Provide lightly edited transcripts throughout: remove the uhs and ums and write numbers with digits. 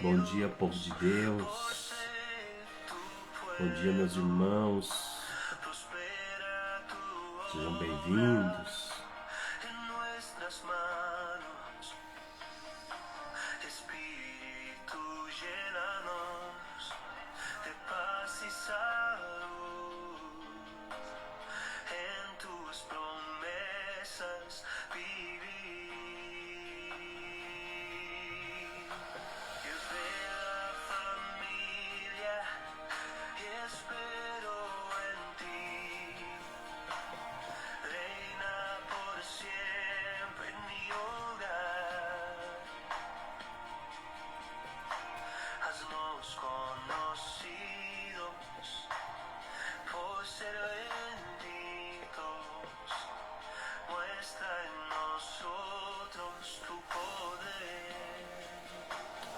Bom dia, povo de Deus. Bom dia, meus irmãos. Sejam bem-vindos.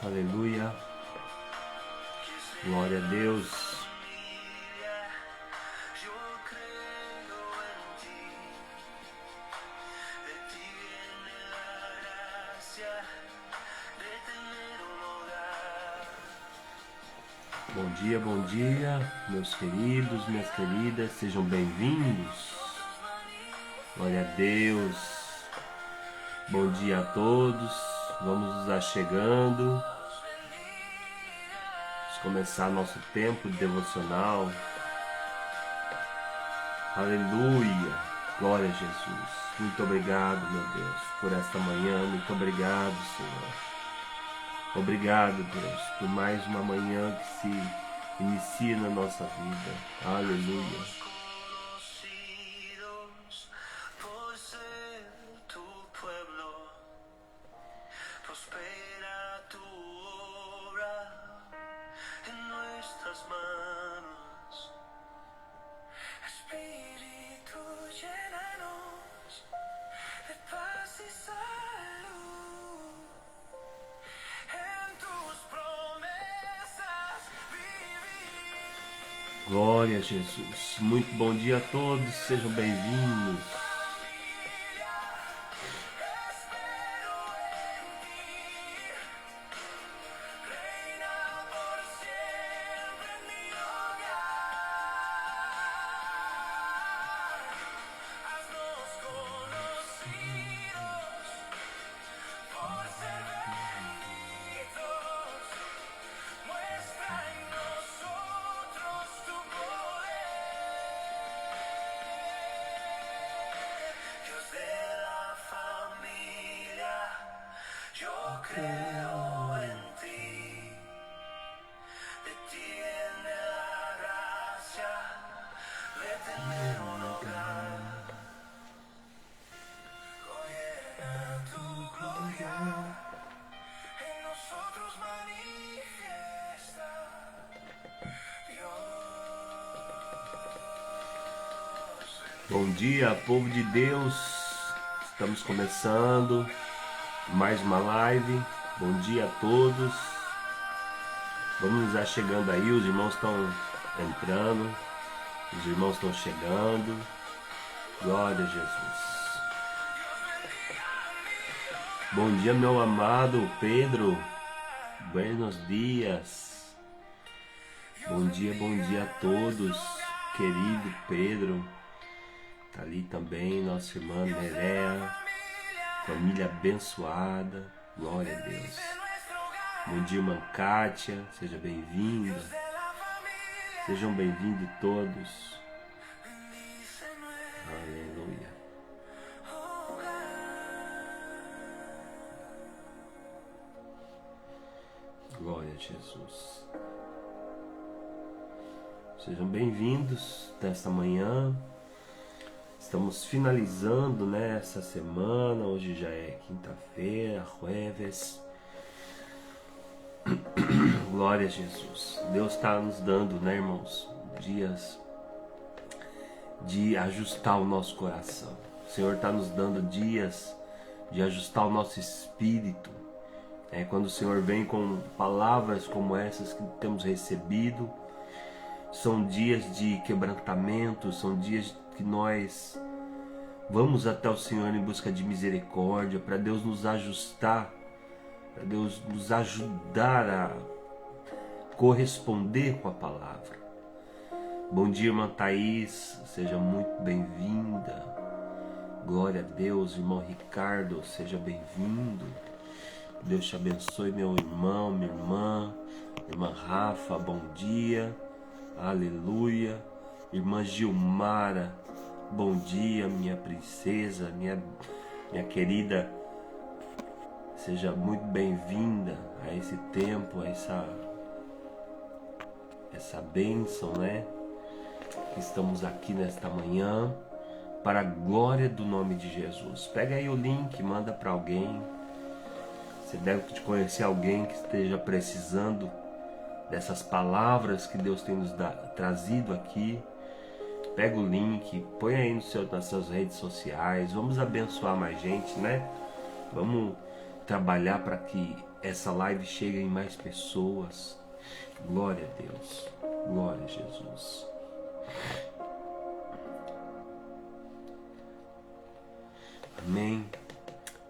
Aleluia, glória a Deus. Bom dia, meus queridos, minhas queridas, sejam bem-vindos. Glória a Deus. Bom dia a todos. Vamos nos achegando. Vamos começar nosso tempo devocional. Aleluia. Glória a Jesus. Muito obrigado, meu Deus, por esta manhã. Muito obrigado, Senhor. Obrigado, Deus, por mais uma manhã que se inicia na nossa vida. Aleluia. Glória a Jesus. Muito bom dia a todos, sejam bem-vindos. Bom dia, povo de Deus. Estamos começando mais uma live. Bom dia a todos. Vamos nos achegando aí, os irmãos estão entrando, os irmãos estão chegando. Glória a Jesus. Bom dia, meu amado Pedro. Buenos dias. Bom dia a todos. Querido Pedro. Tá ali também nossa irmã Nerea, família abençoada, glória a Deus. Bom dia, irmã Kátia, seja bem-vinda. Sejam bem-vindos todos. Aleluia. Glória a Jesus. Sejam bem-vindos nesta manhã. Estamos finalizando, né, essa semana. Hoje já é quinta-feira, jueves. Glória a Jesus. Deus está nos dando, né, irmãos, dias de ajustar o nosso coração. O Senhor está nos dando dias de ajustar o nosso espírito. Quando o Senhor vem com palavras como essas que temos recebido, são dias de quebrantamento, são dias que nós vamos até o Senhor em busca de misericórdia, para Deus nos ajustar para Deus nos ajudar a corresponder com a palavra. Bom dia, irmã Thaís, seja muito bem-vinda. Glória a Deus. Irmão Ricardo, seja bem-vindo. Deus te abençoe, meu irmão, minha irmã. Irmã Rafa, bom dia. Aleluia. Irmã Gilmara, bom dia, minha princesa, minha querida. Seja muito bem-vinda a esse tempo, a essa bênção, né? Estamos aqui nesta manhã para a glória do nome de Jesus. Pega aí o link, manda para alguém. Você deve conhecer alguém que esteja precisando dessas palavras que Deus tem nos trazido aqui. Pega o link, põe aí nas suas redes sociais. Vamos abençoar mais gente, né? Vamos trabalhar para que essa live chegue em mais pessoas. Glória a Deus. Glória a Jesus. Amém.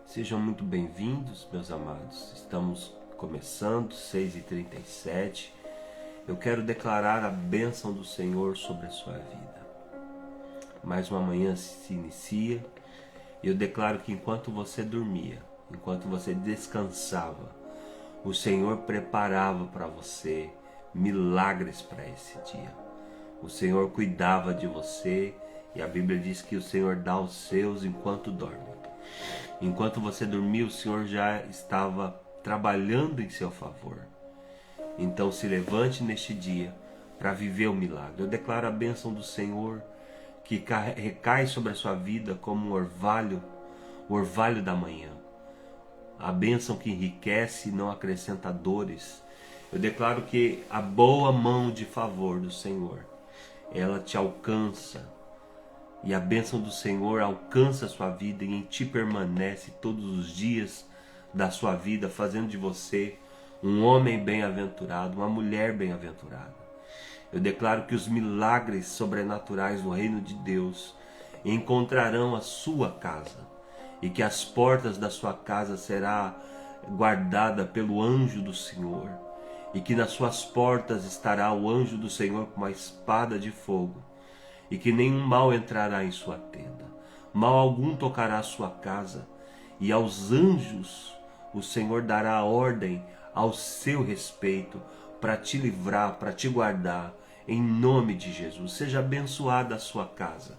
Sejam muito bem-vindos, meus amados. Estamos começando, 6h37. Eu quero declarar a bênção do Senhor sobre a sua vida. Mais uma manhã se inicia. E eu declaro que enquanto você dormia, enquanto você descansava, o Senhor preparava para você milagres para esse dia. O Senhor cuidava de você e a Bíblia diz que o Senhor dá aos seus enquanto dorme. Enquanto você dormia, o Senhor já estava trabalhando em seu favor. Então se levante neste dia para viver o milagre. Eu declaro a bênção do Senhor que recai sobre a sua vida como um orvalho, o orvalho da manhã. A bênção que enriquece e não acrescenta dores. Eu declaro que a boa mão de favor do Senhor, ela te alcança. E a bênção do Senhor alcança a sua vida e em ti permanece todos os dias da sua vida, fazendo de você um homem bem-aventurado, uma mulher bem-aventurada. Eu declaro que os milagres sobrenaturais do reino de Deus encontrarão a sua casa e que as portas da sua casa será guardada pelo anjo do Senhor e que nas suas portas estará o anjo do Senhor com uma espada de fogo e que nenhum mal entrará em sua tenda, mal algum tocará a sua casa, e aos anjos o Senhor dará ordem ao seu respeito para te livrar, para te guardar, em nome de Jesus. Seja abençoada a sua casa,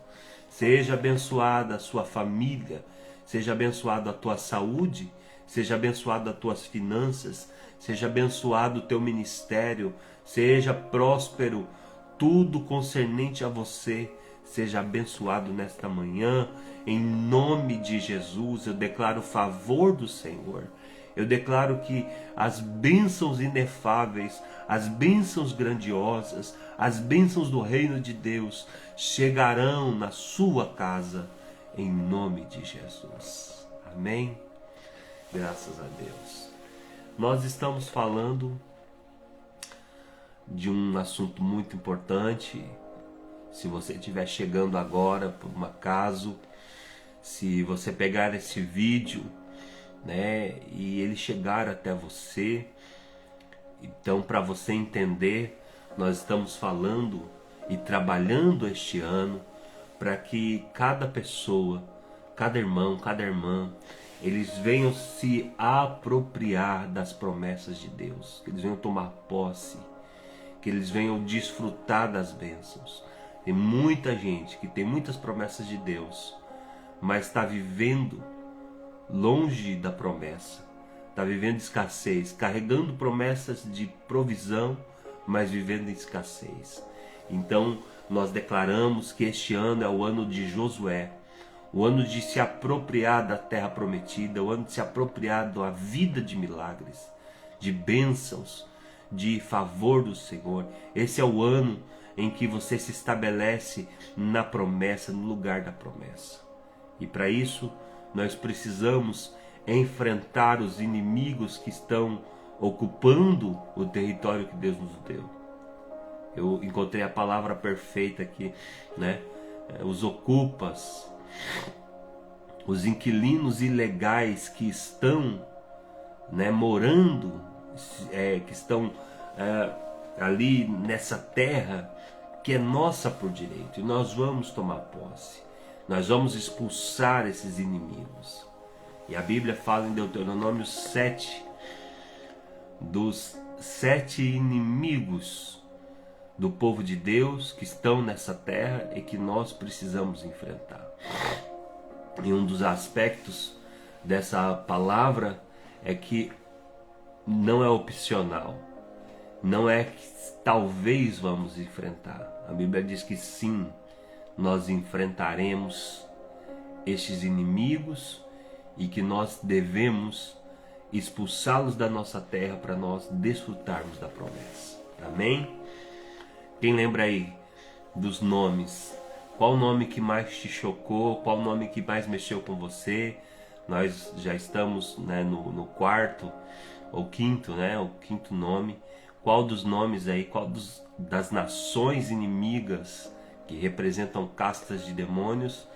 seja abençoada a sua família, seja abençoada a tua saúde, seja abençoada as tuas finanças, seja abençoado o teu ministério, seja próspero tudo concernente a você. Seja abençoado nesta manhã, em nome de Jesus. Eu declaro o favor do Senhor. Eu declaro que as bênçãos inefáveis, as bênçãos grandiosas, as bênçãos do reino de Deus chegarão na sua casa, em nome de Jesus. Amém? Graças a Deus. Nós estamos falando de um assunto muito importante. Se você estiver chegando agora por um acaso, se você pegar esse vídeo, né, e ele chegar até você, então para você entender, nós estamos falando e trabalhando este ano para que cada pessoa, cada irmão, cada irmã, eles venham se apropriar das promessas de Deus, que eles venham tomar posse, que eles venham desfrutar das bênçãos. Tem muita gente que tem muitas promessas de Deus, mas está vivendo longe da promessa, está vivendo escassez, carregando promessas de provisão, mas vivendo em escassez. Então nós declaramos que este ano é o ano de Josué, o ano de se apropriar da terra prometida, o ano de se apropriar da vida de milagres, de bênçãos, de favor do Senhor. Esse é o ano em que você se estabelece na promessa, no lugar da promessa. E para isso nós precisamos enfrentar os inimigos que estão ocupando o território que Deus nos deu. Eu encontrei a palavra perfeita aqui, né? Os ocupas, os inquilinos ilegais que estão né, morando, que estão ali nessa terra que é nossa por direito, e nós vamos tomar posse, nós vamos expulsar esses inimigos. E a Bíblia fala em Deuteronômio 7 dos 7 inimigos do povo de Deus que estão nessa terra e que nós precisamos enfrentar. E um dos aspectos dessa palavra é que não é opcional, não é que talvez vamos enfrentar. A Bíblia diz que sim, nós enfrentaremos estes inimigos e que nós devemos expulsá-los da nossa terra para nós desfrutarmos da promessa. Amém? Quem lembra aí dos nomes? Qual o nome que mais te chocou? Qual o nome que mais mexeu com você? Nós já estamos, né, no quarto ou quinto, né, o quinto nome. Qual dos nomes aí, das nações inimigas que representam castas de demônios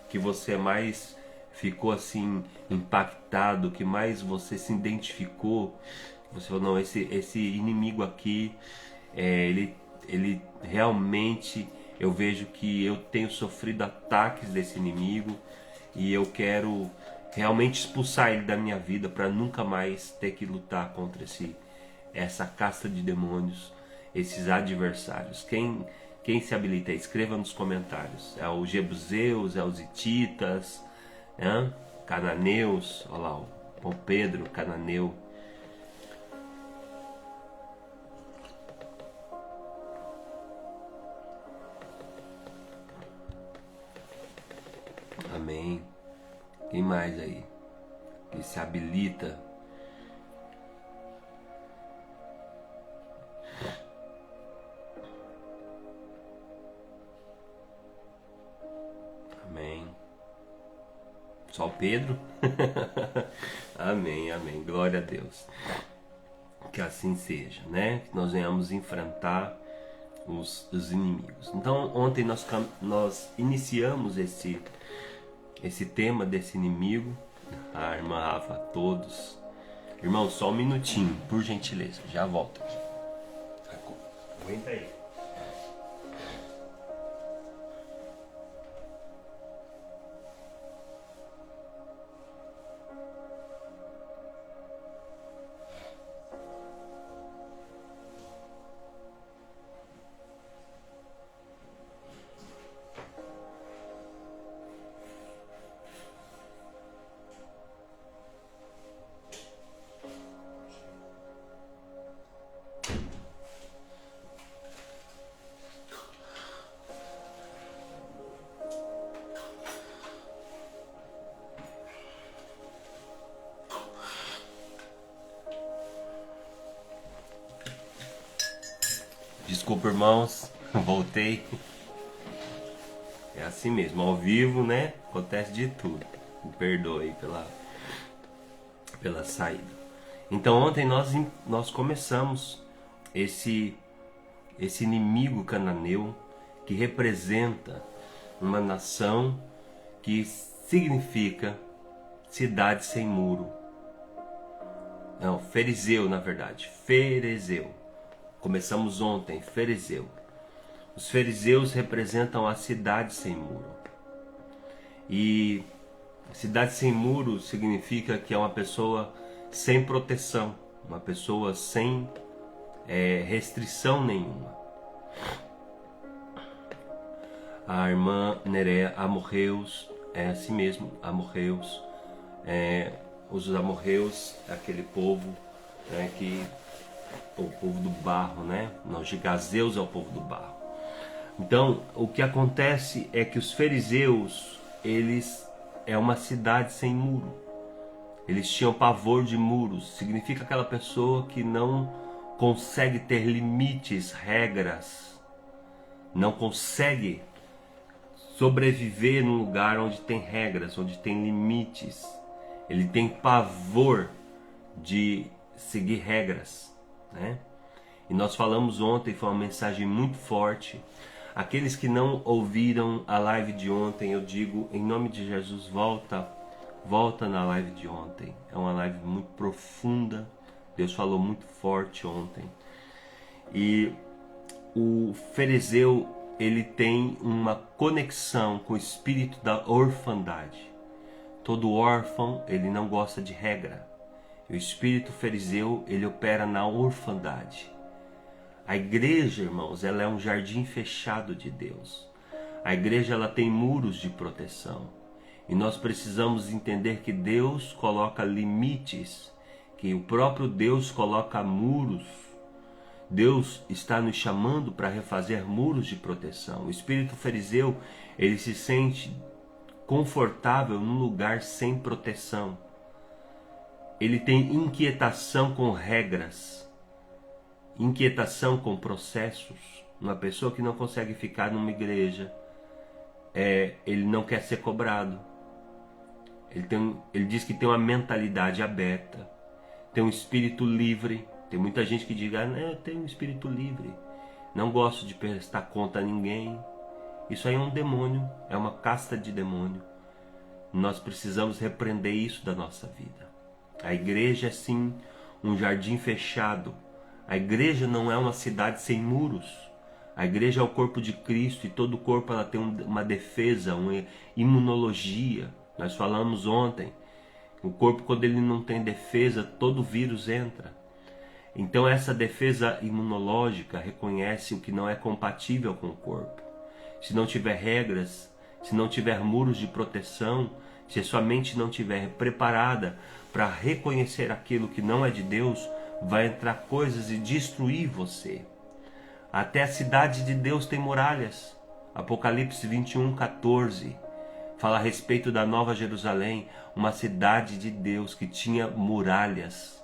que você mais ficou assim impactado, que mais você se identificou? Você falou, não, esse inimigo aqui, ele realmente, eu vejo que eu tenho sofrido ataques desse inimigo e eu quero realmente expulsar ele da minha vida para nunca mais ter que lutar contra essa casta de demônios, esses adversários. Quem se habilita? Escreva nos comentários. É os jebuseus, é os hititas, cananeus, olha lá, o Pedro, cananeu. Amém. Quem mais aí que se habilita? Amém. Só o Pedro? Amém, amém. Glória a Deus. Que assim seja, né? Que nós venhamos enfrentar os inimigos. Então, ontem nós iniciamos esse tema desse inimigo. A irmã Rafa, a todos. Irmão, só um minutinho, por gentileza. Já volto aqui. Aguenta aí. Desculpa, irmãos, voltei. É assim mesmo, ao vivo, né? Acontece de tudo. Me perdoe pela saída. Então ontem nós começamos esse inimigo cananeu que representa uma nação que significa cidade sem muro. Não, Ferezeu, na verdade, Ferezeu. Começamos ontem, Ferezeu. Os fariseus representam a cidade sem muro. E cidade sem muro significa que é uma pessoa sem proteção, uma pessoa sem restrição nenhuma. A irmã Nerea, amorreus, é assim mesmo, amorreus. Os amorreus é aquele povo, que o povo do barro, né? Os gigazeus é o povo do barro. Então, o que acontece é que os fariseus, eles é uma cidade sem muro. Eles tinham pavor de muros. Significa aquela pessoa que não consegue ter limites, regras, não consegue sobreviver num lugar onde tem regras, onde tem limites. Ele tem pavor de seguir regras, né? E nós falamos ontem, foi uma mensagem muito forte. Aqueles que não ouviram a live de ontem, eu digo, em nome de Jesus, volta volta na live de ontem. É uma live muito profunda. Deus falou muito forte ontem. E o fariseu, ele tem uma conexão com o espírito da orfandade. Todo órfão, ele não gosta de regra. O espírito fariseu, ele opera na orfandade. A igreja, irmãos, ela é um jardim fechado de Deus. A igreja, ela tem muros de proteção. E nós precisamos entender que Deus coloca limites, que o próprio Deus coloca muros. Deus está nos chamando para refazer muros de proteção. O espírito fariseu, ele se sente confortável num lugar sem proteção. Ele tem inquietação com regras, inquietação com processos. Uma pessoa que não consegue ficar numa igreja, ele não quer ser cobrado. Ele diz que tem uma mentalidade aberta, tem um espírito livre. Tem muita gente que diz, eu tenho um espírito livre, não gosto de prestar conta a ninguém. Isso aí é um demônio, é uma casta de demônio. Nós precisamos repreender isso da nossa vida. A igreja é sim um jardim fechado. A igreja não é uma cidade sem muros. A igreja é o corpo de Cristo e todo corpo ela tem uma defesa, uma imunologia. Nós falamos ontem, o corpo, quando ele não tem defesa, todo vírus entra. Então essa defesa imunológica reconhece o que não é compatível com o corpo. Se não tiver regras, se não tiver muros de proteção, se a sua mente não estiver preparada para reconhecer aquilo que não é de Deus, vai entrar coisas e destruir você. Até a cidade de Deus tem muralhas. Apocalipse 21:14 fala a respeito da Nova Jerusalém, uma cidade de Deus que tinha muralhas.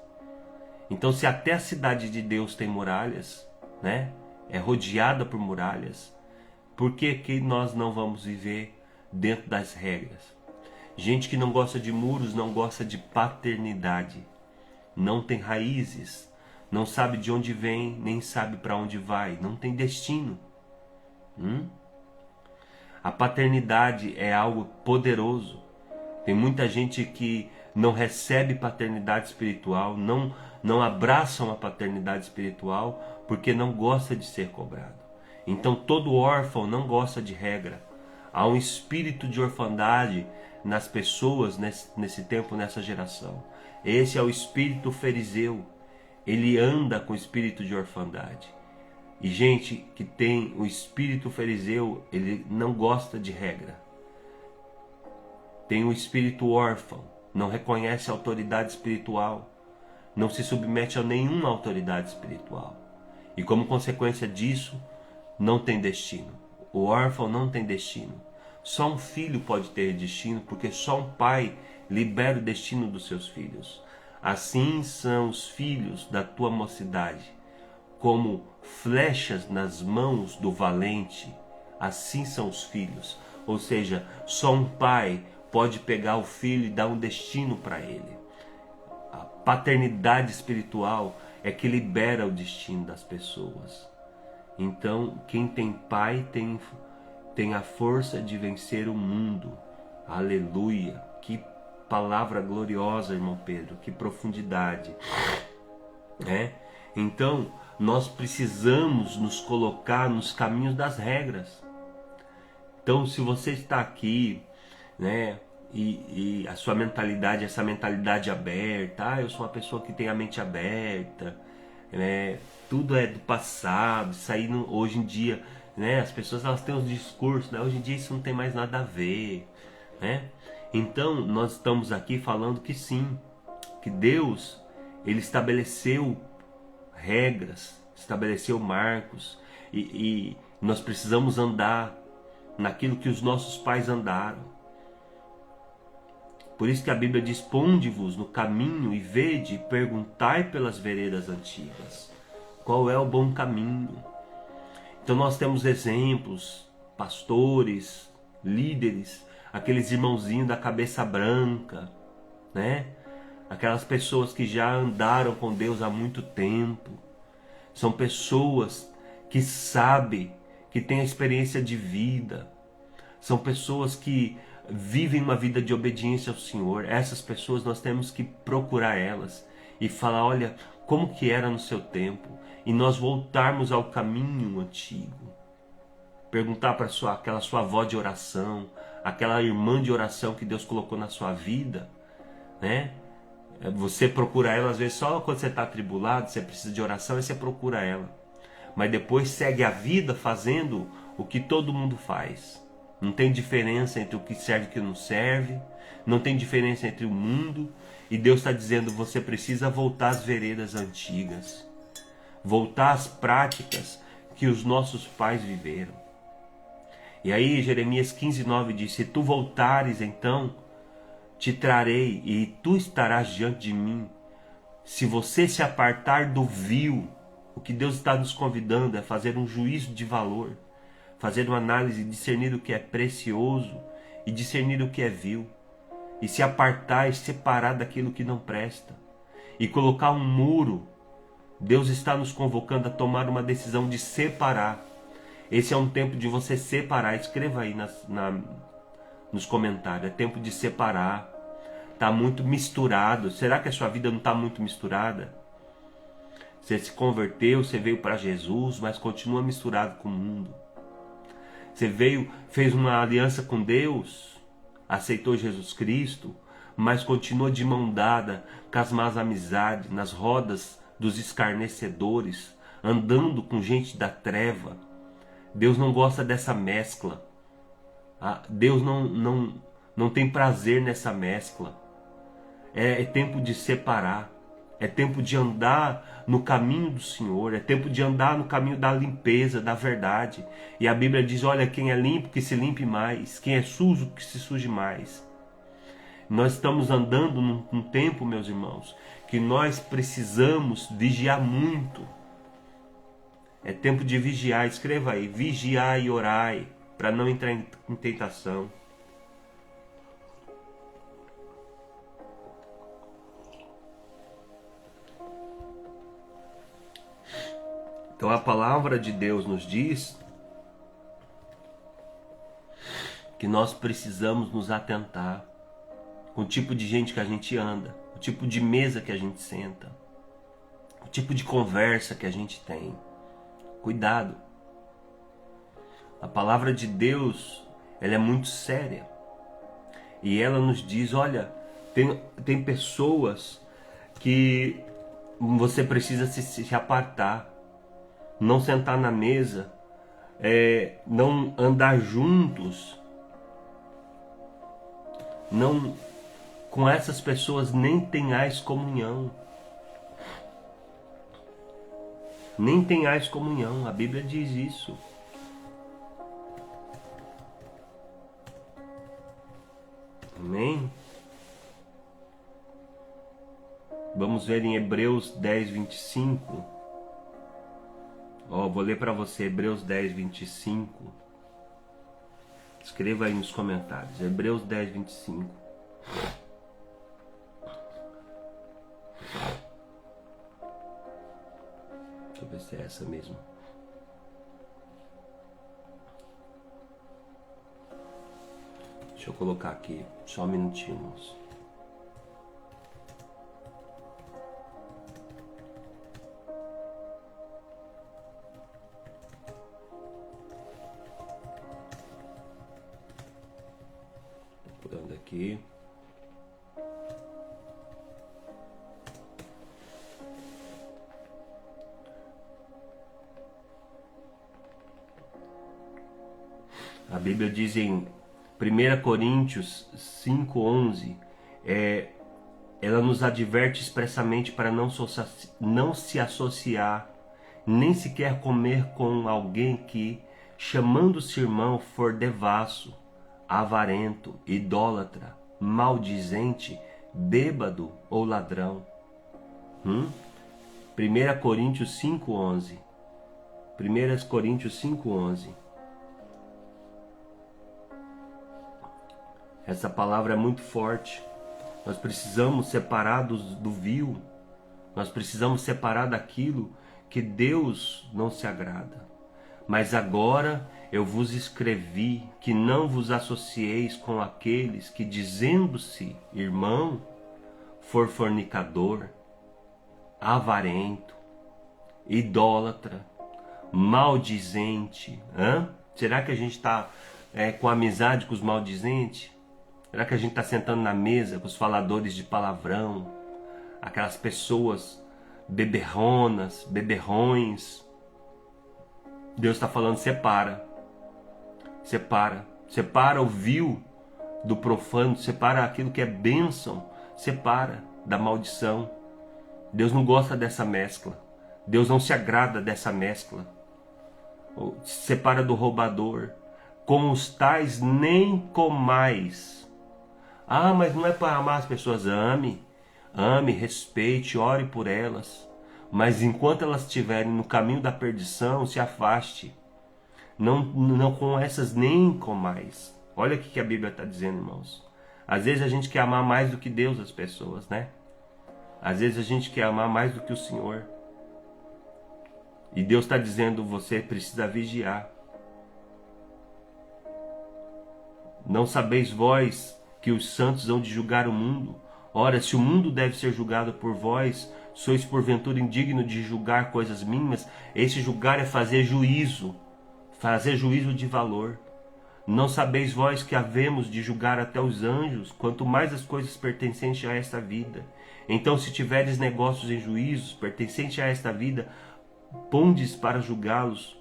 Então, se até a cidade de Deus tem muralhas, né, é rodeada por muralhas, por que nós não vamos viver dentro das regras? Gente que não gosta de muros não gosta de paternidade, não tem raízes, não sabe de onde vem, nem sabe para onde vai, não tem destino. A paternidade é algo poderoso. Tem muita gente que não recebe paternidade espiritual, não abraçam a paternidade espiritual porque não gosta de ser cobrado. Então todo órfão não gosta de regra. Há um espírito de orfandade nas pessoas nesse tempo, nessa geração. Esse é o espírito fariseu. Ele anda com o espírito de orfandade. E gente que tem o espírito fariseu, ele não gosta de regra. Tem o espírito órfão, não reconhece a autoridade espiritual, não se submete a nenhuma autoridade espiritual. E como consequência disso, não tem destino. O órfão não tem destino. Só um filho pode ter destino, porque só um pai libera o destino dos seus filhos. Assim são os filhos da tua mocidade, como flechas nas mãos do valente. Assim são os filhos. Ou seja, só um pai pode pegar o filho e dar um destino para ele. A paternidade espiritual é que libera o destino das pessoas. Então, quem tem pai tem a força de vencer o mundo. Aleluia! Que palavra gloriosa, irmão Pedro, que profundidade. Então, nós precisamos nos colocar nos caminhos das regras. Então, se você está aqui, né, e a sua mentalidade, essa mentalidade aberta, eu sou uma pessoa que tem a mente aberta, né, tudo é do passado, isso aí hoje em dia, né, as pessoas elas têm uns discursos, né, hoje em dia isso não tem mais nada a ver, né? Então nós estamos aqui falando que sim, que Deus ele estabeleceu regras, estabeleceu marcos e nós precisamos andar naquilo que os nossos pais andaram. Por isso que a Bíblia diz: ponde-vos no caminho e vede, perguntai pelas veredas antigas. Qual é o bom caminho? Então nós temos exemplos, pastores, líderes, aqueles irmãozinhos da cabeça branca, né? Aquelas pessoas que já andaram com Deus há muito tempo. São pessoas que sabem, que têm a experiência de vida. São pessoas que vivem uma vida de obediência ao Senhor. Essas pessoas nós temos que procurar elas e falar, olha, como que era no seu tempo, e nós voltarmos ao caminho antigo. Perguntar para aquela sua avó de oração, aquela irmã de oração que Deus colocou na sua vida, né? Você procura ela às vezes só quando você está atribulado, você precisa de oração e você procura ela. Mas depois segue a vida fazendo o que todo mundo faz. Não tem diferença entre o que serve e o que não serve. Não tem diferença entre o mundo. E Deus está dizendo, você precisa voltar às veredas antigas. Voltar às práticas que os nossos pais viveram. E aí Jeremias 15:9 diz, se tu voltares então, te trarei e tu estarás diante de mim. Se você se apartar do vil, o que Deus está nos convidando é fazer um juízo de valor, fazer uma análise, discernir o que é precioso e discernir o que é vil, e se apartar e separar daquilo que não presta, e colocar um muro. Deus está nos convocando a tomar uma decisão de separar. Esse é um tempo de você separar. Escreva aí nos comentários, é tempo de separar. Está muito misturado. Será que a sua vida não está muito misturada? Você se converteu, você veio para Jesus, mas continua misturado com o mundo. Você veio, fez uma aliança com Deus, aceitou Jesus Cristo, mas continua de mão dada com as más amizades, nas rodas dos escarnecedores, andando com gente da treva. Deus não gosta dessa mescla. Deus não tem prazer nessa mescla. É tempo de separar. É tempo de andar no caminho do Senhor. É tempo de andar no caminho da limpeza, da verdade. E a Bíblia diz, olha, quem é limpo que se limpe mais. Quem é sujo que se suje mais. Nós estamos andando num tempo, meus irmãos, que nós precisamos vigiar muito. É tempo de vigiar. Escreva aí, vigiai e orai, para não entrar em tentação. Então a palavra de Deus nos diz que nós precisamos nos atentar com o tipo de gente que a gente anda, o tipo de mesa que a gente senta, o tipo de conversa que a gente tem. Cuidado. A palavra de Deus, ela é muito séria. E ela nos diz, olha, tem pessoas que você precisa se apartar. Não sentar na mesa, não andar juntos, não, com essas pessoas nem tenhais comunhão. Nem tenhais comunhão, a Bíblia diz isso. Amém? Vamos ver em Hebreus 10:25. Vou ler para você Hebreus 10:25. Escreva aí nos comentários. Hebreus 10:25. Deixa eu ver se é essa mesmo. Deixa eu colocar aqui. Só um minutinho, moço. Aqui. A Bíblia diz em 1 Coríntios 5:11, ela nos adverte expressamente para não se associar, nem sequer comer com alguém que, chamando-se irmão, for devasso, avarento, idólatra, maldizente, bêbado ou ladrão. 1 Coríntios 5:11. 1 Coríntios 5:11. Essa palavra é muito forte. Nós precisamos separar do vil. Nós precisamos separar daquilo que Deus não se agrada. Mas agora eu vos escrevi que não vos associeis com aqueles que, dizendo-se irmão, for fornicador, avarento, idólatra, maldizente. Será que a gente está com amizade com os maldizentes? Será que a gente está sentando na mesa com os faladores de palavrão? Aquelas pessoas beberronas, beberrões? Deus está falando, separa. Separa o vil do profano, separa aquilo que é bênção, separa da maldição. Deus não gosta dessa mescla. Deus não se agrada dessa mescla. Separa do roubador. Com os tais nem comais. Mas não é para amar as pessoas. Ame, respeite, ore por elas. Mas enquanto elas estiverem no caminho da perdição, se afaste. Não com essas nem comais. Olha o que a Bíblia está dizendo, irmãos. Às vezes a gente quer amar mais do que Deus as pessoas, né? Às vezes a gente quer amar mais do que o Senhor. E Deus está dizendo, você precisa vigiar. Não sabeis vós que os santos hão de julgar o mundo? Ora, se o mundo deve ser julgado por vós, sois porventura indigno de julgar coisas mínimas? Esse julgar é fazer juízo de valor. Não sabeis vós que havemos de julgar até os anjos, quanto mais as coisas pertencentes a esta vida? Então, se tiveres negócios em juízos pertencentes a esta vida, pondes para julgá-los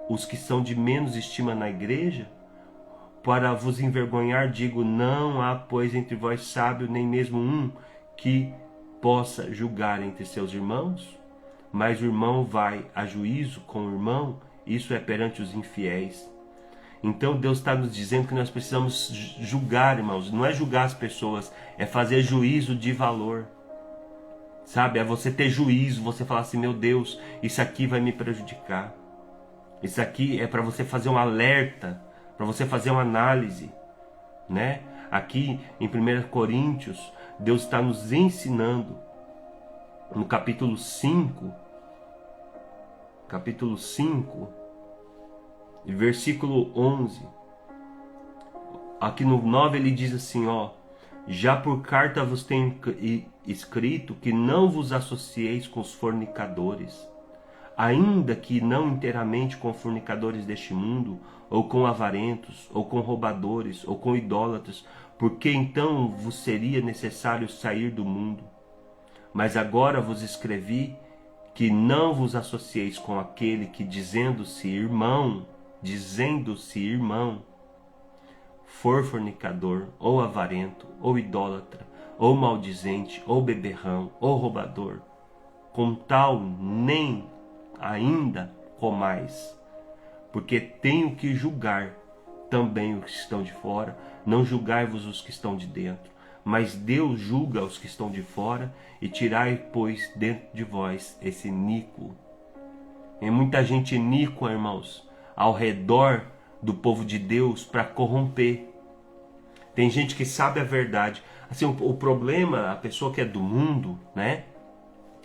os que são de menos estima na igreja? Para vos envergonhar, digo, não há, pois, entre vós sábio, nem mesmo um que possa julgar entre seus irmãos? Mas o irmão vai a juízo com o irmão, isso é perante os infiéis. Então Deus está nos dizendo que nós precisamos julgar, irmãos. Não é julgar as pessoas, é fazer juízo de valor. Sabe, é você ter juízo, você falar assim, meu Deus, isso aqui vai me prejudicar. Isso aqui é para você fazer um alerta, para você fazer uma análise, né? Aqui em 1 Coríntios, Deus está nos ensinando, no capítulo 5, versículo 11. Aqui no 9 ele diz assim, já por carta vos tenho escrito que não vos associeis com os fornicadores, ainda que não inteiramente com fornicadores deste mundo, ou com avarentos, ou com roubadores, ou com idólatras, porque então vos seria necessário sair do mundo. Mas agora vos escrevi que não vos associeis com aquele que, dizendo-se irmão, for fornicador, ou avarento, ou idólatra, ou maldizente, ou beberrão, ou roubador. Com tal nem ainda comais, porque tenho que julgar também os que estão de fora. Não julgai-vos os que estão de dentro, mas Deus julga os que estão de fora, e tirai, pois, dentro de vós esse iníquo. Tem muita gente iníqua, irmãos, ao redor do povo de Deus para corromper. Tem gente que sabe a verdade. Assim, o problema, a pessoa que é do mundo, né?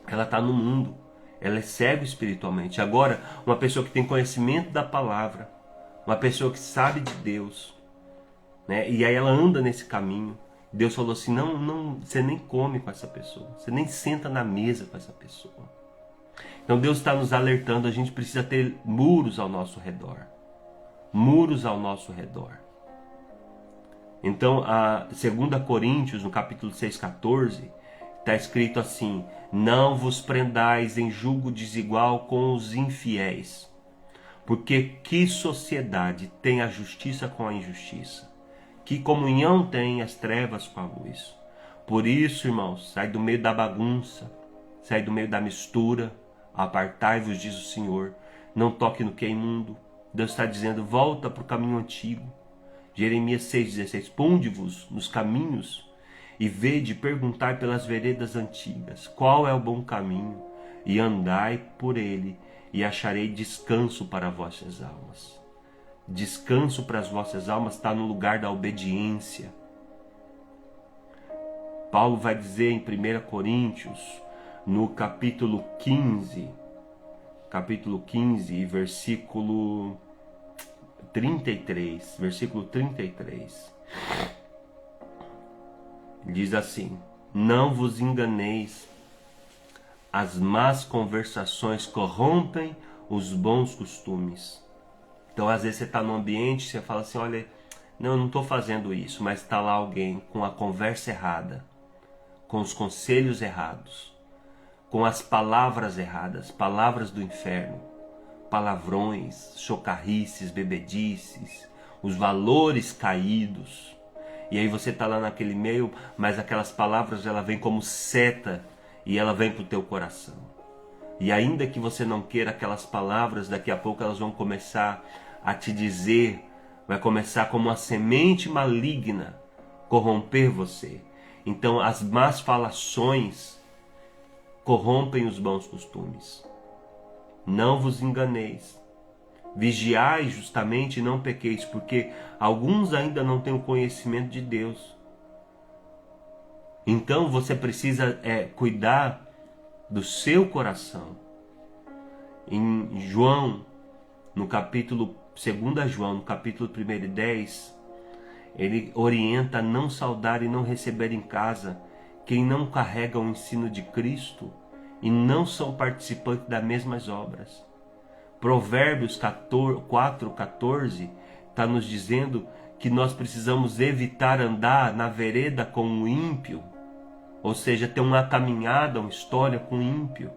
Ela está no mundo. Ela é cega espiritualmente. Agora, uma pessoa que tem conhecimento da palavra, uma pessoa que sabe de Deus, né? E aí ela anda nesse caminho. Deus falou assim, não, você nem come com essa pessoa. Você nem senta na mesa com essa pessoa. Então Deus está nos alertando, a gente precisa ter muros ao nosso redor. Muros ao nosso redor. Então, a 2 Coríntios, no capítulo 6,14, está escrito assim, não vos prendais em julgo desigual com os infiéis, porque que sociedade tem a justiça com a injustiça? Que comunhão tem as trevas com a luz? Por isso, irmãos, sai do meio da bagunça, sai do meio da mistura, apartai-vos, diz o Senhor, não toque no que é imundo. Deus está dizendo, volta para o caminho antigo. Jeremias 6,16, ponde-vos nos caminhos e vede, perguntai pelas veredas antigas, qual é o bom caminho, e andai por ele, e acharei descanso para vossas almas. Descanso para as vossas almas está no lugar da obediência. Paulo vai dizer em 1 Coríntios, no capítulo 15 e versículo 33, versículo 33. Diz assim: não vos enganeis, as más conversações corrompem os bons costumes. Então às vezes você está num ambiente, você fala assim, olha, não, eu não estou fazendo isso, mas está lá alguém com a conversa errada, com os conselhos errados, com as palavras erradas, palavras do inferno, palavrões, chocarrices, bebedices, os valores caídos. E aí você está lá naquele meio, mas aquelas palavras, ela vem como seta e ela vem para o teu coração. E ainda que você não queira aquelas palavras, daqui a pouco elas vão começar a te dizer, vai começar como uma semente maligna corromper você. Então as más falações corrompem os bons costumes. Não vos enganeis. Vigiai justamente e não pequeis, porque alguns ainda não têm o conhecimento de Deus. Então você precisa cuidar do seu coração. Em João, no capítulo 2 João, no capítulo 1 e 10, ele orienta a não saudar e não receber em casa quem não carrega o ensino de Cristo e não são participantes das mesmas obras. Provérbios 4:14 está nos dizendo que nós precisamos evitar andar na vereda com o ímpio, ou seja, ter uma caminhada, uma história com o ímpio,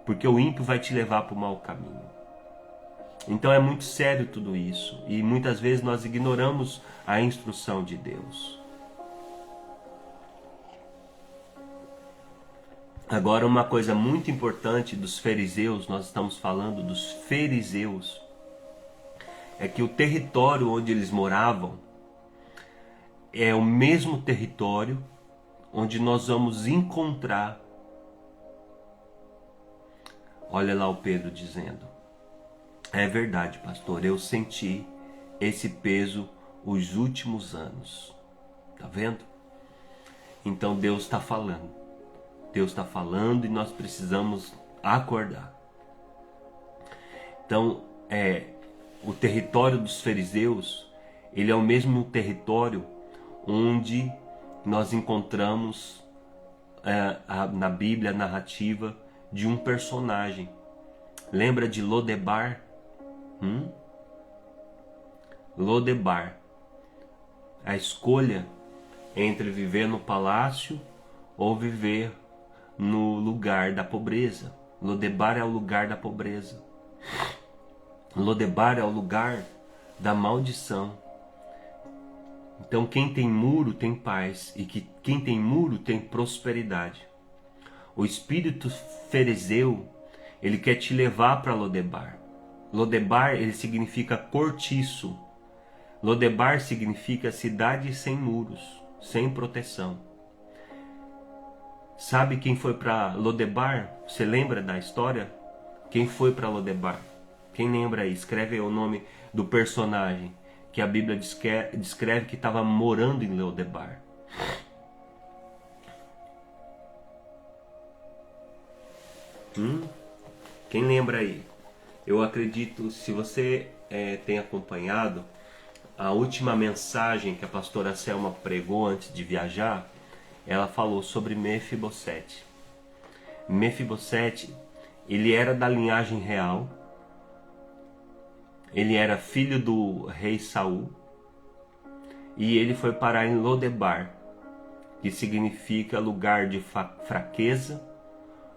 porque o ímpio vai te levar para o mau caminho. Então é muito sério tudo isso, e muitas vezes nós ignoramos a instrução de Deus. Agora, uma coisa muito importante dos fariseus, nós estamos falando dos fariseus, é que o território onde eles moravam é o mesmo território onde nós vamos encontrar. Olha lá o Pedro dizendo: é verdade, pastor, eu senti esse peso os últimos anos. Tá vendo? Então Deus está falando. Deus está falando e nós precisamos acordar. Então, o território dos fariseus, ele é o mesmo território onde nós encontramos na Bíblia a narrativa de um personagem. Lembra de Lodebar? Lodebar. A escolha entre viver no palácio ou viver no lugar da pobreza. Lodebar é o lugar da pobreza. Lodebar é o lugar da maldição. Então quem tem muro tem paz, e quem tem muro tem prosperidade. O espírito fariseu, ele quer te levar para Lodebar. Lodebar, ele significa cortiço. Lodebar significa cidade sem muros, sem proteção. Sabe quem foi para Lodebar? Você lembra da história? Quem foi para Lodebar? Quem lembra aí? Escreve aí o nome do personagem que a Bíblia descreve que estava morando em Lodebar. Quem lembra aí? Eu acredito, se você tem acompanhado a última mensagem que a pastora Selma pregou antes de viajar, ela falou sobre Mefibosete. Mefibosete, ele era da linhagem real, ele era filho do rei Saul, e ele foi parar em Lodebar, que significa lugar de fraqueza,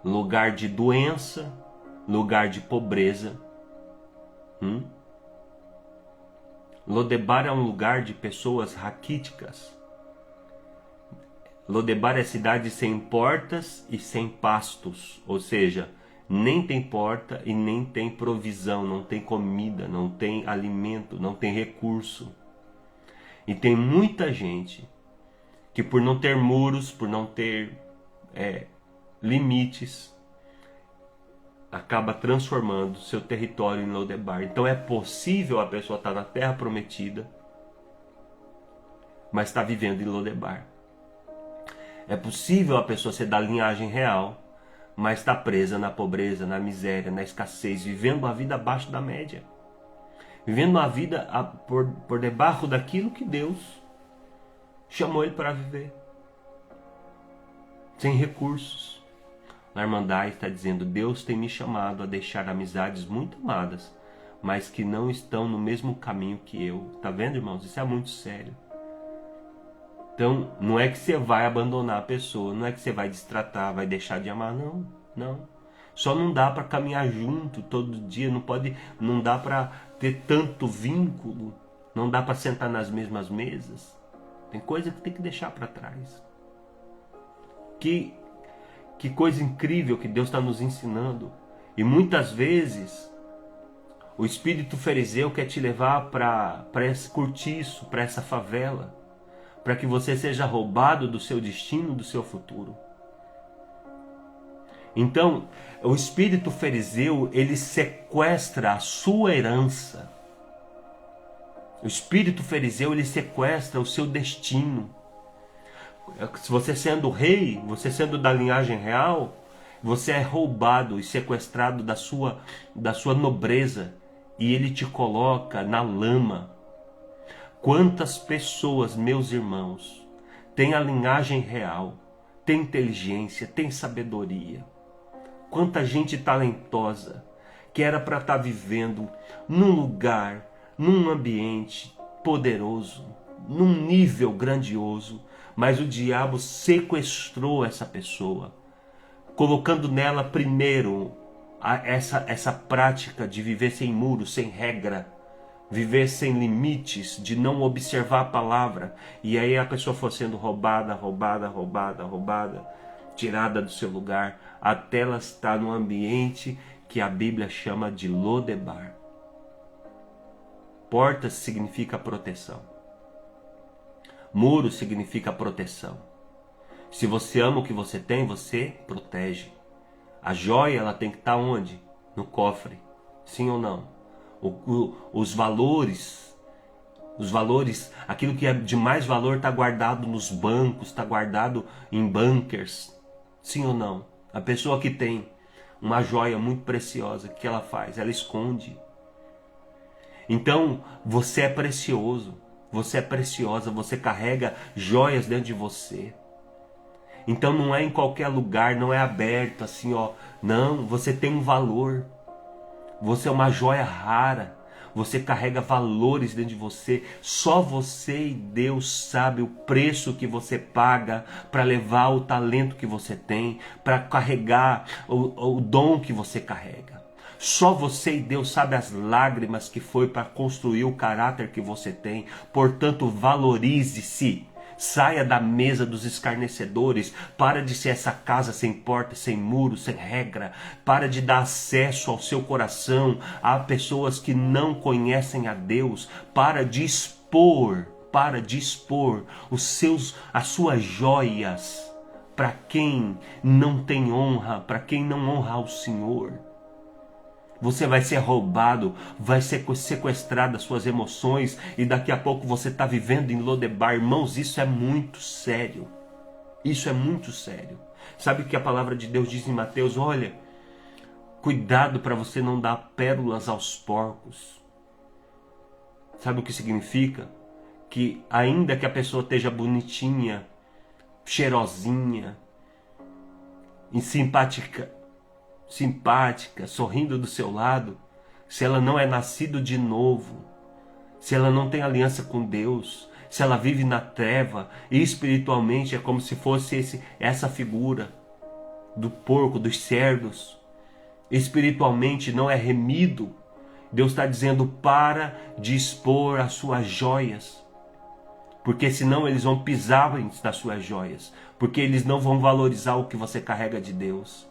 lugar de doença, lugar de pobreza. Lodebar é um lugar de pessoas raquíticas. Lodebar é cidade sem portas e sem pastos, ou seja, nem tem porta e nem tem provisão, não tem comida, não tem alimento, não tem recurso. E tem muita gente que, por não ter muros, por não ter limites, acaba transformando seu território em Lodebar. Então é possível a pessoa estar na terra prometida, mas está vivendo em Lodebar. É possível a pessoa ser da linhagem real, mas está presa na pobreza, na miséria, na escassez, vivendo uma vida abaixo da média. vivendo uma vida por debaixo daquilo que Deus chamou ele para viver, sem recursos. A Irmandade está dizendo: Deus tem me chamado a deixar amizades muito amadas, mas que não estão no mesmo caminho que eu. Tá vendo, irmãos? Isso é muito sério. Então, não é que você vai abandonar a pessoa, não é que você vai destratar, vai deixar de amar, não, não. Só não dá para caminhar junto todo dia, não dá para ter tanto vínculo, não dá para sentar nas mesmas mesas. Tem coisa que tem que deixar para trás. Que coisa incrível que Deus está nos ensinando. E muitas vezes o espírito fariseu quer te levar para esse cortiço, para essa favela, para que você seja roubado do seu destino, do seu futuro. Então, o espírito fariseu, ele sequestra a sua herança. O espírito fariseu, ele sequestra o seu destino. Se você sendo rei, você sendo da linhagem real, você é roubado e sequestrado da sua nobreza, e ele te coloca na lama. Quantas pessoas, meus irmãos, têm a linhagem real, têm inteligência, têm sabedoria. Quanta gente talentosa que era para estar vivendo num lugar, num ambiente poderoso, num nível grandioso, mas o diabo sequestrou essa pessoa, colocando nela primeiro essa prática de viver sem muros, sem regra, viver sem limites, de não observar a palavra. E aí a pessoa foi sendo roubada, tirada do seu lugar, até ela estar num ambiente que a Bíblia chama de Lodebar. Porta significa proteção. Muro significa proteção. Se você ama o que você tem, você protege. A joia, ela tem que estar onde? No cofre. Sim ou não? Os valores, aquilo que é de mais valor está guardado nos bancos, está guardado em bunkers. Sim ou não? A pessoa que tem uma joia muito preciosa, o que ela faz? Ela esconde. Então, você é precioso, você é preciosa, você carrega joias dentro de você. Então não é em qualquer lugar, não é aberto assim, ó. Não, você tem um valor. Você é uma joia rara. Você carrega valores dentro de você. Só você e Deus sabe o preço que você paga para levar o talento que você tem, para carregar o dom que você carrega. Só você e Deus sabe as lágrimas que foi para construir o caráter que você tem. Portanto, valorize-se. Saia da mesa dos escarnecedores. Para de ser essa casa sem porta, sem muro, sem regra. Para de dar acesso ao seu coração a pessoas que não conhecem a Deus. Para de expor as suas joias para quem não tem honra, para quem não honra ao Senhor. Você vai ser roubado, vai ser sequestrado as suas emoções, e daqui a pouco você está vivendo em Lodebar. Irmãos, isso é muito sério. Isso é muito sério. Sabe o que a palavra de Deus diz em Mateus? Olha, cuidado para você não dar pérolas aos porcos. Sabe o que significa? Que ainda que a pessoa esteja bonitinha, cheirosinha e simpática, sorrindo do seu lado, se ela não é nascido de novo, se ela não tem aliança com Deus, se ela vive na treva, e espiritualmente é como se fosse essa figura do porco, dos cerdos, espiritualmente não é remido. Deus está dizendo: para de expor as suas joias, porque senão eles vão pisar nas suas joias, porque eles não vão valorizar o que você carrega de Deus.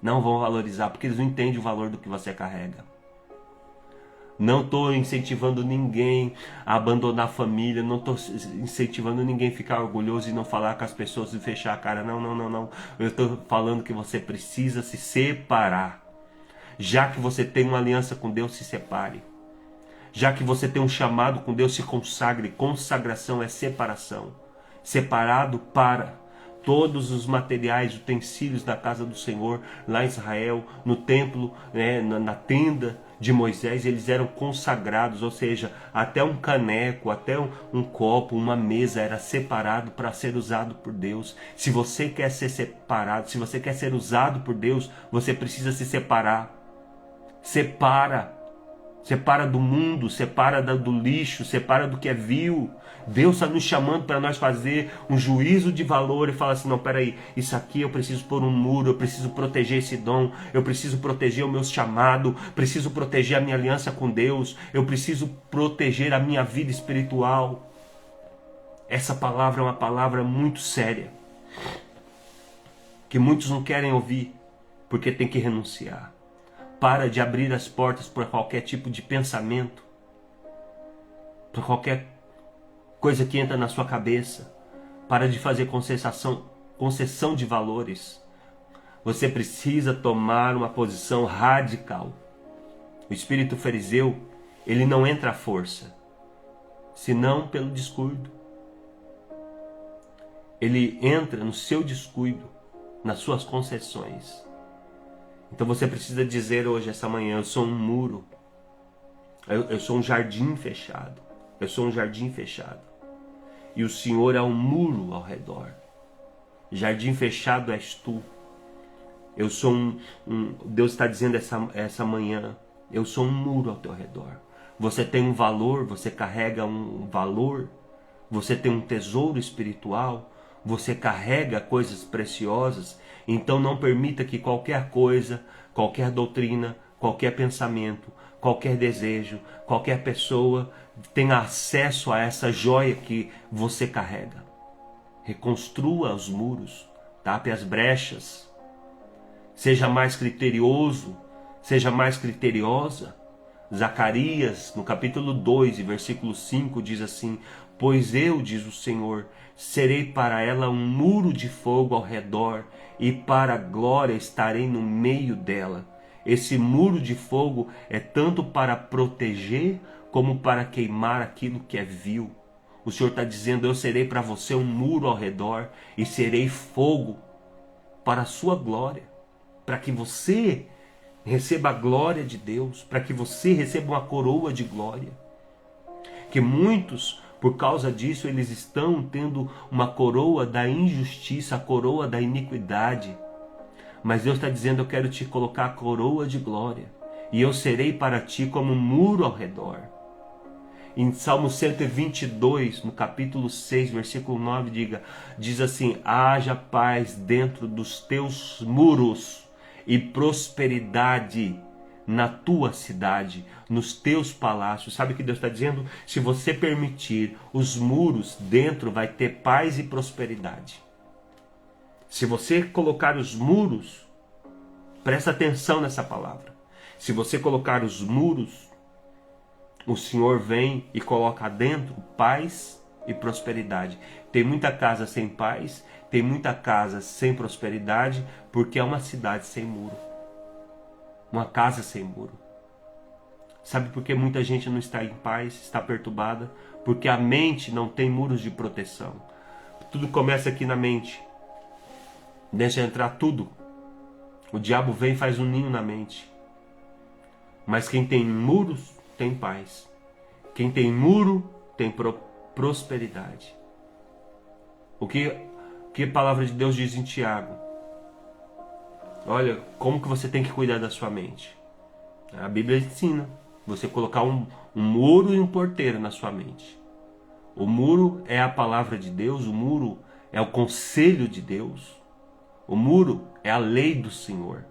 Não vão valorizar, porque eles não entendem o valor do que você carrega. Não estou incentivando ninguém a abandonar a família, não estou incentivando ninguém a ficar orgulhoso e não falar com as pessoas e fechar a cara. Não. Eu estou falando que você precisa se separar. Já que você tem uma aliança com Deus, se separe. Já que você tem um chamado com Deus, se consagre. Consagração é separação. Separado para todos os materiais, utensílios da casa do Senhor, lá em Israel, no templo, na tenda de Moisés, eles eram consagrados, ou seja, até um caneco, até um copo, uma mesa era separado para ser usado por Deus. Se você quer ser separado, se você quer ser usado por Deus, você precisa se separar. Separa do mundo, separa do lixo, separa do que é vil. Deus está nos chamando para nós fazer um juízo de valor e falar assim, não, peraí, isso aqui eu preciso pôr um muro, eu preciso proteger esse dom, eu preciso proteger o meu chamado, preciso proteger a minha aliança com Deus, eu preciso proteger a minha vida espiritual. Essa palavra é uma palavra muito séria, que muitos não querem ouvir, porque tem que renunciar. Para de abrir as portas para qualquer tipo de pensamento, para qualquer coisa que entra na sua cabeça. Para de fazer concessão de valores. Você precisa tomar uma posição radical. O espírito fariseu, ele não entra à força, senão pelo descuido. Ele entra no seu descuido, nas suas concessões. Então você precisa dizer hoje, essa manhã, eu sou um muro. Eu sou um jardim fechado. Eu sou um jardim fechado. E o Senhor é um muro ao redor. Jardim fechado és tu. Eu sou Deus está dizendo essa manhã, eu sou um muro ao teu redor. Você tem um valor, você carrega um valor. Você tem um tesouro espiritual. Você carrega coisas preciosas. Então não permita que qualquer coisa, qualquer doutrina, qualquer pensamento, qualquer desejo, qualquer pessoa tenha acesso a essa joia que você carrega. Reconstrua os muros, tape as brechas. Seja mais criterioso, seja mais criteriosa. Zacarias, no capítulo 2, versículo 5, diz assim: pois eu, diz o Senhor, serei para ela um muro de fogo ao redor, e para a glória estarei no meio dela. Esse muro de fogo é tanto para proteger, como para queimar aquilo que é vil. O Senhor está dizendo, eu serei para você um muro ao redor, e serei fogo para a sua glória, para que você receba a glória de Deus, para que você receba uma coroa de glória. Que muitos, por causa disso, eles estão tendo uma coroa da injustiça, a coroa da iniquidade. Mas Deus está dizendo, eu quero te colocar a coroa de glória, e eu serei para ti como um muro ao redor. Em Salmo 122, no capítulo 6, versículo 9, diz assim, haja paz dentro dos teus muros, e prosperidade na tua cidade, nos teus palácios. Sabe o que Deus está dizendo? Se você permitir, os muros dentro vai ter paz e prosperidade. Se você colocar os muros, presta atenção nessa palavra. Se você colocar os muros, o Senhor vem e coloca dentro paz e prosperidade. Tem muita casa sem paz, tem muita casa sem prosperidade, porque é uma cidade sem muro. Uma casa sem muro. Sabe por que muita gente não está em paz, está perturbada? Porque a mente não tem muros de proteção. Tudo começa aqui na mente. Deixa entrar tudo. O diabo vem e faz um ninho na mente. Mas quem tem muros, tem paz. Quem tem muro, tem prosperidade. O que a palavra de Deus diz em Tiago? Olha, como que você tem que cuidar da sua mente. A Bíblia ensina. Você colocar um muro e um porteiro na sua mente. O muro é a palavra de Deus, o muro é o conselho de Deus. O muro é a lei do Senhor.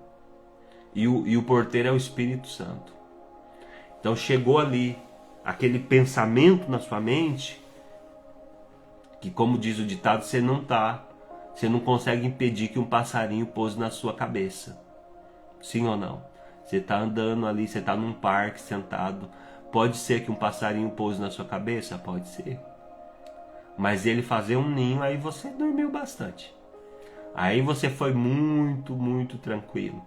E o porteiro é o Espírito Santo. Então chegou ali aquele pensamento na sua mente, que como diz o ditado, você não consegue impedir que um passarinho pouse na sua cabeça. Sim ou não? Você está andando ali, você está num parque sentado. Pode ser que um passarinho pouse na sua cabeça? Pode ser. Mas ele fazer um ninho, aí você dormiu bastante. Aí você foi muito, muito tranquilo.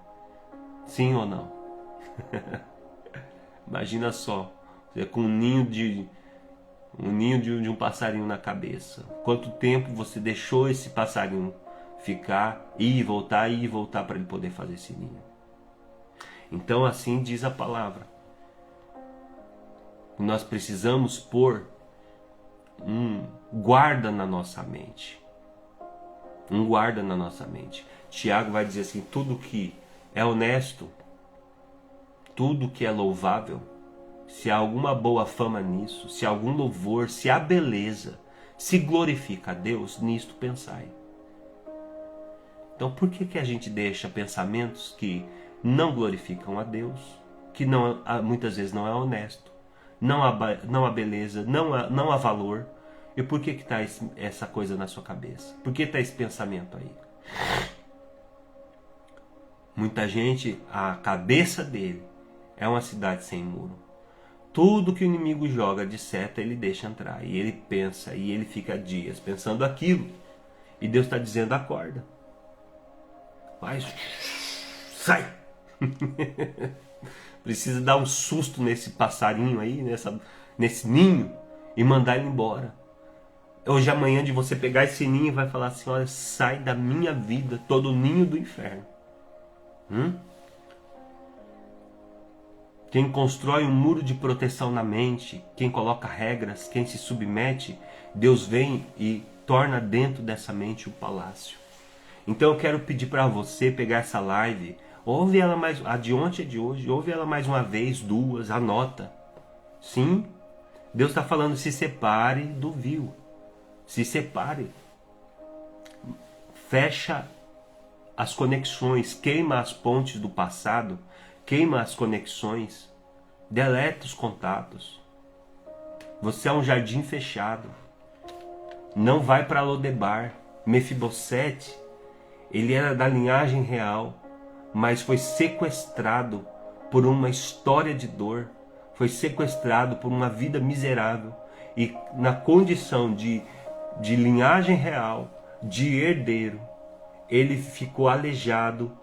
Sim ou não? Imagina só, você com um ninho de um passarinho na cabeça. Quanto tempo você deixou esse passarinho ficar, ir e voltar para ele poder fazer esse ninho? Então assim diz a palavra. Nós precisamos pôr um guarda na nossa mente. Um guarda na nossa mente. Tiago vai dizer assim: tudo que é honesto, tudo que é louvável, se há alguma boa fama nisso, se há algum louvor, se há beleza, se glorifica a Deus, nisto pensai. Então por que a gente deixa pensamentos que não glorificam a Deus, que muitas vezes não é honesto, não há beleza, não há valor? E por que está essa coisa na sua cabeça? Por que está esse pensamento aí? Muita gente, a cabeça dele é uma cidade sem muro. Tudo que o inimigo joga de seta, ele deixa entrar. E ele pensa, e ele fica dias pensando aquilo. E Deus está dizendo: acorda. Vai, sai. Precisa dar um susto nesse passarinho aí, nesse ninho, e mandar ele embora. Hoje, amanhã, de você pegar esse ninho e vai falar assim: olha, sai da minha vida, todo o ninho do inferno. Quem constrói um muro de proteção na mente, quem coloca regras, quem se submete, Deus vem e torna dentro dessa mente o palácio. Então eu quero pedir para você pegar essa live, ouve ela mais, a de ontem e de hoje, ouve ela mais uma vez, duas, anota. Sim, Deus está falando: se separe do vil, se separe. Fecha as conexões, queima as pontes do passado, queima as conexões, deleta os contatos. Você é um jardim fechado. Não vai para Lodebar. Mefibosete, ele era da linhagem real, mas foi sequestrado por uma história de dor, foi sequestrado por uma vida miserável, e na condição de linhagem real, de herdeiro, ele ficou aleijado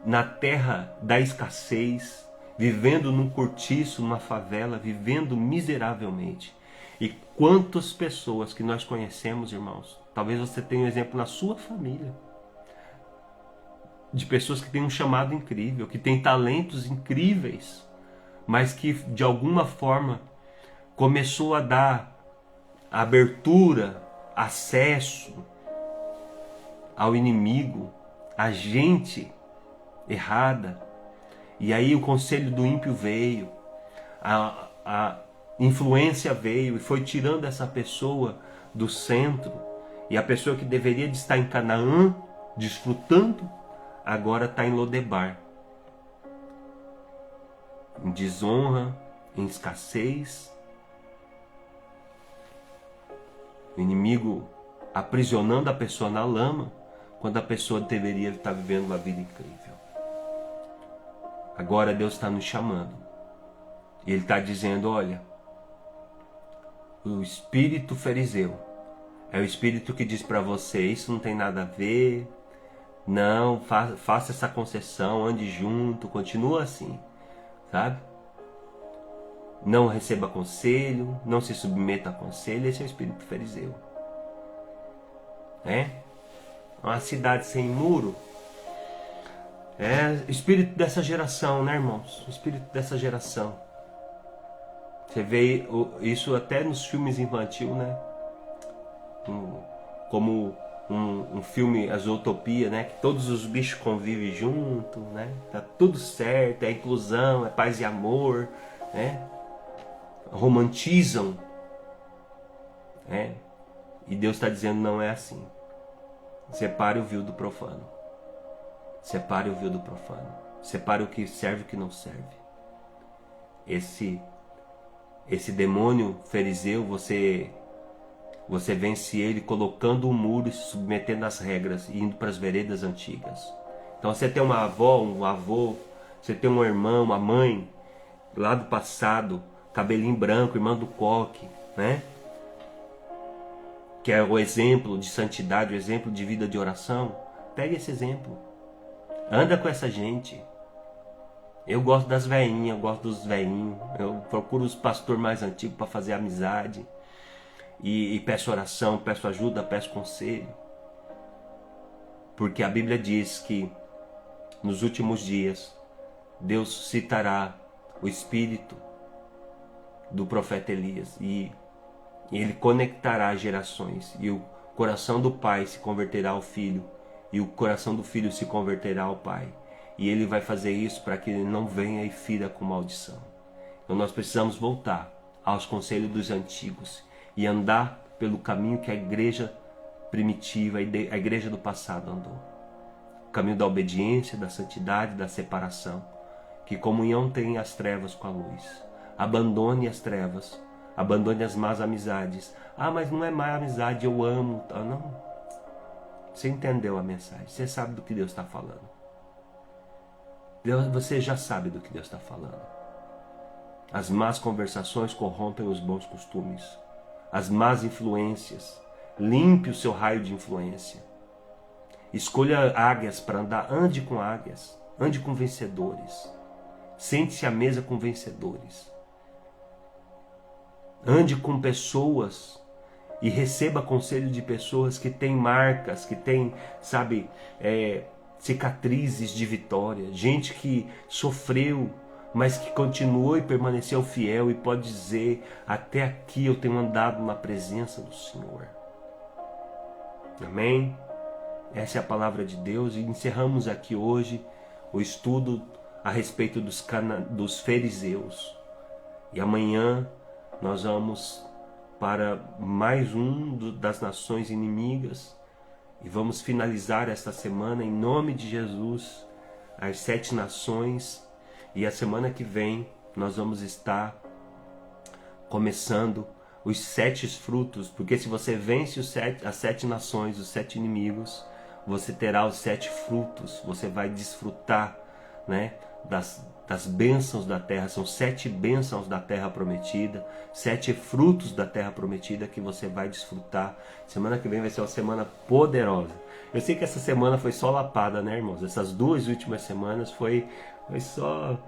na terra da escassez, vivendo num cortiço, numa favela, vivendo miseravelmente. E quantas pessoas que nós conhecemos, irmãos, talvez você tenha um exemplo na sua família, de pessoas que têm um chamado incrível, que têm talentos incríveis, mas que de alguma forma começou a dar abertura, acesso ao inimigo, a gente errada. E aí o conselho do ímpio veio, a influência veio e foi tirando essa pessoa do centro, e a pessoa que deveria de estar em Canaã desfrutando, agora está em Lodebar, em desonra, em escassez. O inimigo aprisionando a pessoa na lama, quando a pessoa deveria estar vivendo uma vida incrível. Agora Deus está nos chamando. E Ele está dizendo: olha, o espírito fariseu é o espírito que diz para você: isso não tem nada a ver, não, faça essa concessão, ande junto, continua assim, sabe? Não receba conselho, não se submeta a conselho. Esse é o espírito fariseu. Uma cidade sem muro. É o espírito dessa geração, né, irmãos? O espírito dessa geração. Você vê isso até nos filmes infantis, né? Como um filme, a Zootopia, né? Que todos os bichos convivem junto, né? Tá tudo certo, é inclusão, é paz e amor, né? Romantizam, né? E Deus está dizendo: não é assim. Separe o vil do profano. Separe o vil do profano. Separe o que serve e o que não serve. Esse demônio fariseu, você vence ele colocando um muro e se submetendo às regras e indo para as veredas antigas. Então você tem uma avó, um avô, você tem uma irmã, uma mãe lá do passado, cabelinho branco, irmã do coque, né? Que é o exemplo de santidade, o exemplo de vida de oração. Pega esse exemplo. Anda com essa gente. Eu gosto das veinhas, eu gosto dos veinhos. Eu procuro os pastores mais antigos para fazer amizade. E peço oração, peço ajuda, peço conselho. Porque a Bíblia diz que nos últimos dias Deus citará o Espírito do profeta Elias. E ele conectará as gerações. E o coração do pai se converterá ao filho. E o coração do filho se converterá ao pai. E ele vai fazer isso para que ele não venha e fira com maldição. Então nós precisamos voltar aos conselhos dos antigos e andar pelo caminho que a igreja primitiva, a igreja do passado andou. O caminho da obediência, da santidade, da separação. Que comunhão tem as trevas com a luz. Abandone as trevas, abandone as más amizades. Ah, mas não é má amizade, eu amo. Ah, não. Você entendeu a mensagem, você sabe do que Deus está falando. Você já sabe do que Deus está falando. As más conversações corrompem os bons costumes. As más influências. Limpe o seu raio de influência. Escolha águias para andar. Ande com águias. Ande com vencedores. Sente-se à mesa com vencedores. Ande com pessoas e receba conselho de pessoas que têm marcas, que têm, sabe, cicatrizes de vitória. Gente que sofreu, mas que continuou e permaneceu fiel e pode dizer: até aqui eu tenho andado na presença do Senhor. Amém? Essa é a palavra de Deus. E encerramos aqui hoje o estudo a respeito dos fariseus. E amanhã nós vamos para mais das nações inimigas. E vamos finalizar esta semana em nome de Jesus, as 7 nações. E a semana que vem nós vamos estar começando os 7 frutos, porque se você vence as 7 nações, os 7 inimigos, você terá os 7 frutos, você vai desfrutar, né, das bênçãos da terra. São 7 bênçãos da terra prometida, 7 frutos da terra prometida que você vai desfrutar. Semana que vem vai ser uma semana poderosa. Eu sei que essa semana foi só lapada, né, irmãos? Essas 2 últimas semanas foi só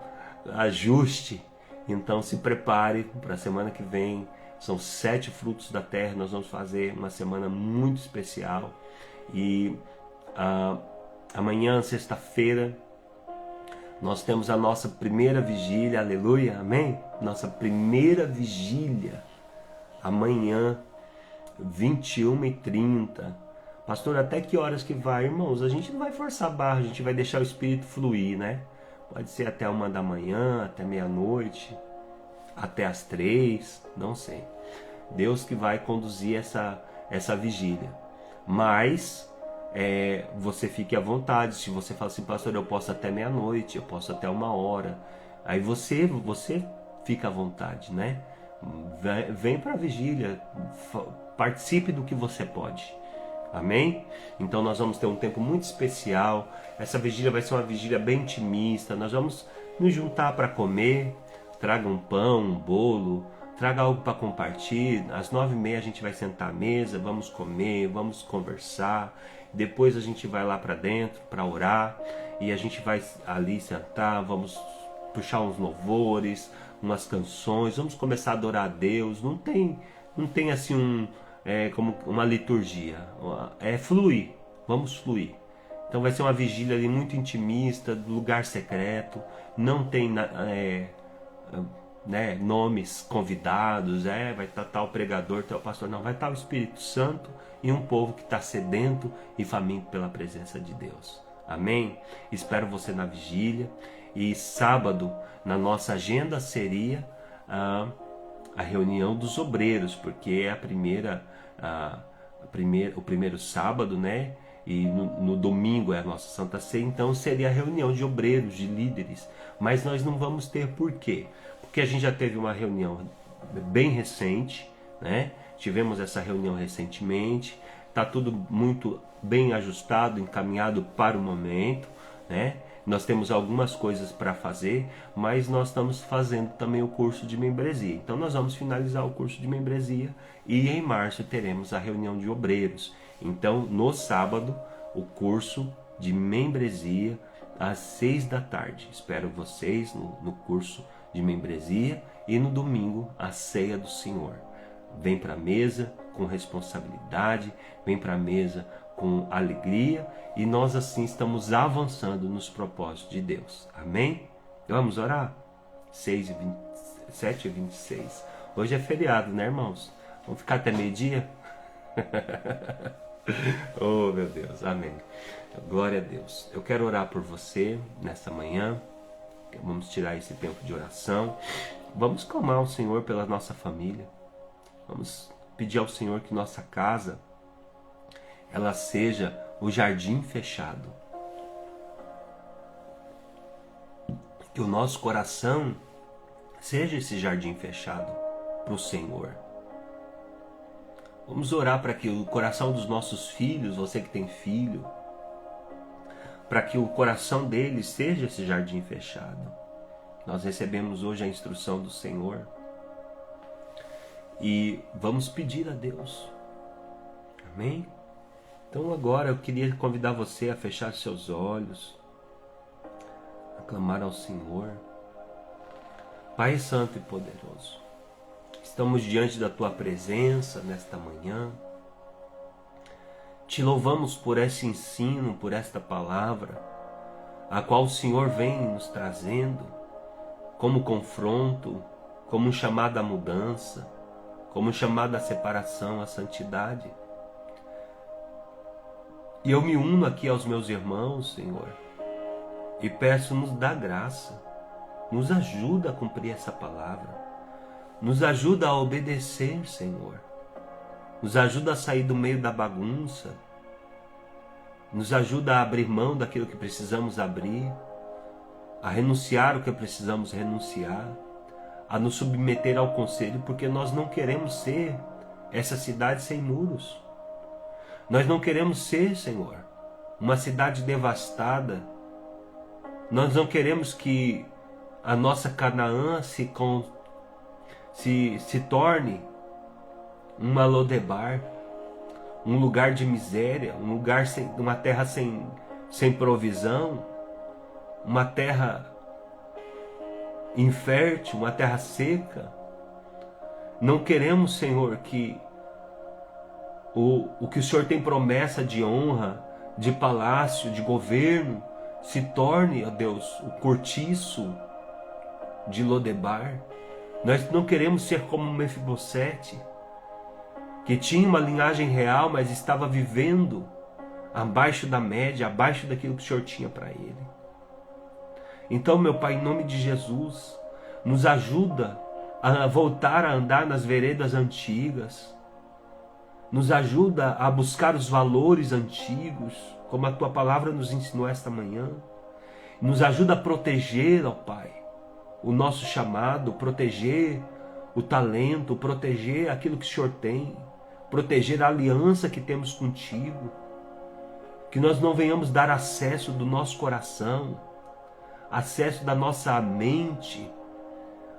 ajuste. Então se prepare para a semana que vem. São 7 frutos da terra. Nós vamos fazer uma semana muito especial. E amanhã, sexta-feira, nós temos a nossa primeira vigília. Aleluia, amém? Nossa primeira vigília amanhã, 21h30. Pastor, até que horas que vai? Irmãos, a gente não vai forçar a barra, a gente vai deixar o Espírito fluir, né? Pode ser até 1 da manhã, até meia-noite, até as 3, não sei. Deus que vai conduzir essa vigília. Mas você fique à vontade. Se você fala assim: pastor, eu posso até meia-noite, eu posso até 1h, aí você fica à vontade, né? Vem para a vigília, participe do que você pode. Amém? Então nós vamos ter um tempo muito especial. Essa vigília vai ser uma vigília bem intimista. Nós vamos nos juntar para comer. Traga um pão, um bolo, traga algo para compartilhar. Às 9h30 a gente vai sentar à mesa, vamos comer, vamos conversar. Depois a gente vai lá para dentro para orar. E a gente vai ali sentar, vamos puxar uns louvores, umas canções, vamos começar a adorar a Deus. Não tem assim como uma liturgia, fluir, vamos fluir. Então vai ser uma vigília ali muito intimista, lugar secreto, não tem nomes convidados, vai estar tal pregador, tal pastor, não, vai estar o Espírito Santo e um povo que está sedento e faminto pela presença de Deus. Amém? Espero você na vigília. E sábado, na nossa agenda, seria a reunião dos obreiros, porque é o primeiro sábado, né? E no domingo é a nossa Santa Ceia. Então seria a reunião de obreiros, de líderes. Mas nós não vamos ter. Por quê? Porque a gente já teve uma reunião bem recente, né? Tivemos essa reunião recentemente. Está tudo muito bem ajustado, encaminhado para o momento, né? Nós temos algumas coisas para fazer, mas nós estamos fazendo também o curso de membresia. Então nós vamos finalizar o curso de membresia e em março teremos a reunião de obreiros. Então no sábado, o curso de membresia às 6h. Espero vocês no curso de membresia e no domingo a ceia do Senhor. Vem para a mesa com responsabilidade, vem para a mesa com alegria, e nós assim estamos avançando nos propósitos de Deus. Amém? Vamos orar? 7h26. Hoje é feriado, né, irmãos? Vamos ficar até meio-dia? Oh, meu Deus, amém. Glória a Deus. Eu quero orar por você nessa manhã. Vamos tirar esse tempo de oração. Vamos clamar ao Senhor pela nossa família. Vamos pedir ao Senhor que nossa casa ela seja o jardim fechado. Que o nosso coração seja esse jardim fechado para o Senhor. Vamos orar para que o coração dos nossos filhos, você que tem filho, para que o coração deles seja esse jardim fechado. Nós recebemos hoje a instrução do Senhor e vamos pedir a Deus. Amém? Então agora eu queria convidar você a fechar seus olhos, a clamar ao Senhor. Pai Santo e Poderoso, estamos diante da Tua presença nesta manhã. Te louvamos por esse ensino, por esta palavra, a qual o Senhor vem nos trazendo como confronto, como um chamado à mudança, como um chamado à separação, à santidade. E eu me uno aqui aos meus irmãos, Senhor, e peço, nos dá graça, nos ajuda a cumprir essa palavra, nos ajuda a obedecer, Senhor, nos ajuda a sair do meio da bagunça, nos ajuda a abrir mão daquilo que precisamos abrir, a renunciar o que precisamos renunciar, a nos submeter ao conselho, porque nós não queremos ser essa cidade sem muros. Nós não queremos ser, Senhor, uma cidade devastada. Nós não queremos que a nossa Canaã se torne uma Lodebar, um lugar de miséria, um lugar uma terra sem provisão, uma terra infértil, uma terra seca. Não queremos, Senhor, que o que o Senhor tem promessa de honra, de palácio, de governo, se torne, ó Deus, o cortiço de Lodebar. Nós não queremos ser como Mefibosete, que tinha uma linhagem real, mas estava vivendo abaixo da média, abaixo daquilo que o Senhor tinha para ele. Então, meu Pai, em nome de Jesus, nos ajuda a voltar a andar nas veredas antigas, nos ajuda a buscar os valores antigos, como a Tua palavra nos ensinou esta manhã, nos ajuda a proteger, ó Pai, o nosso chamado, proteger o talento, proteger aquilo que o Senhor tem, proteger a aliança que temos contigo, que nós não venhamos dar acesso do nosso coração, acesso da nossa mente,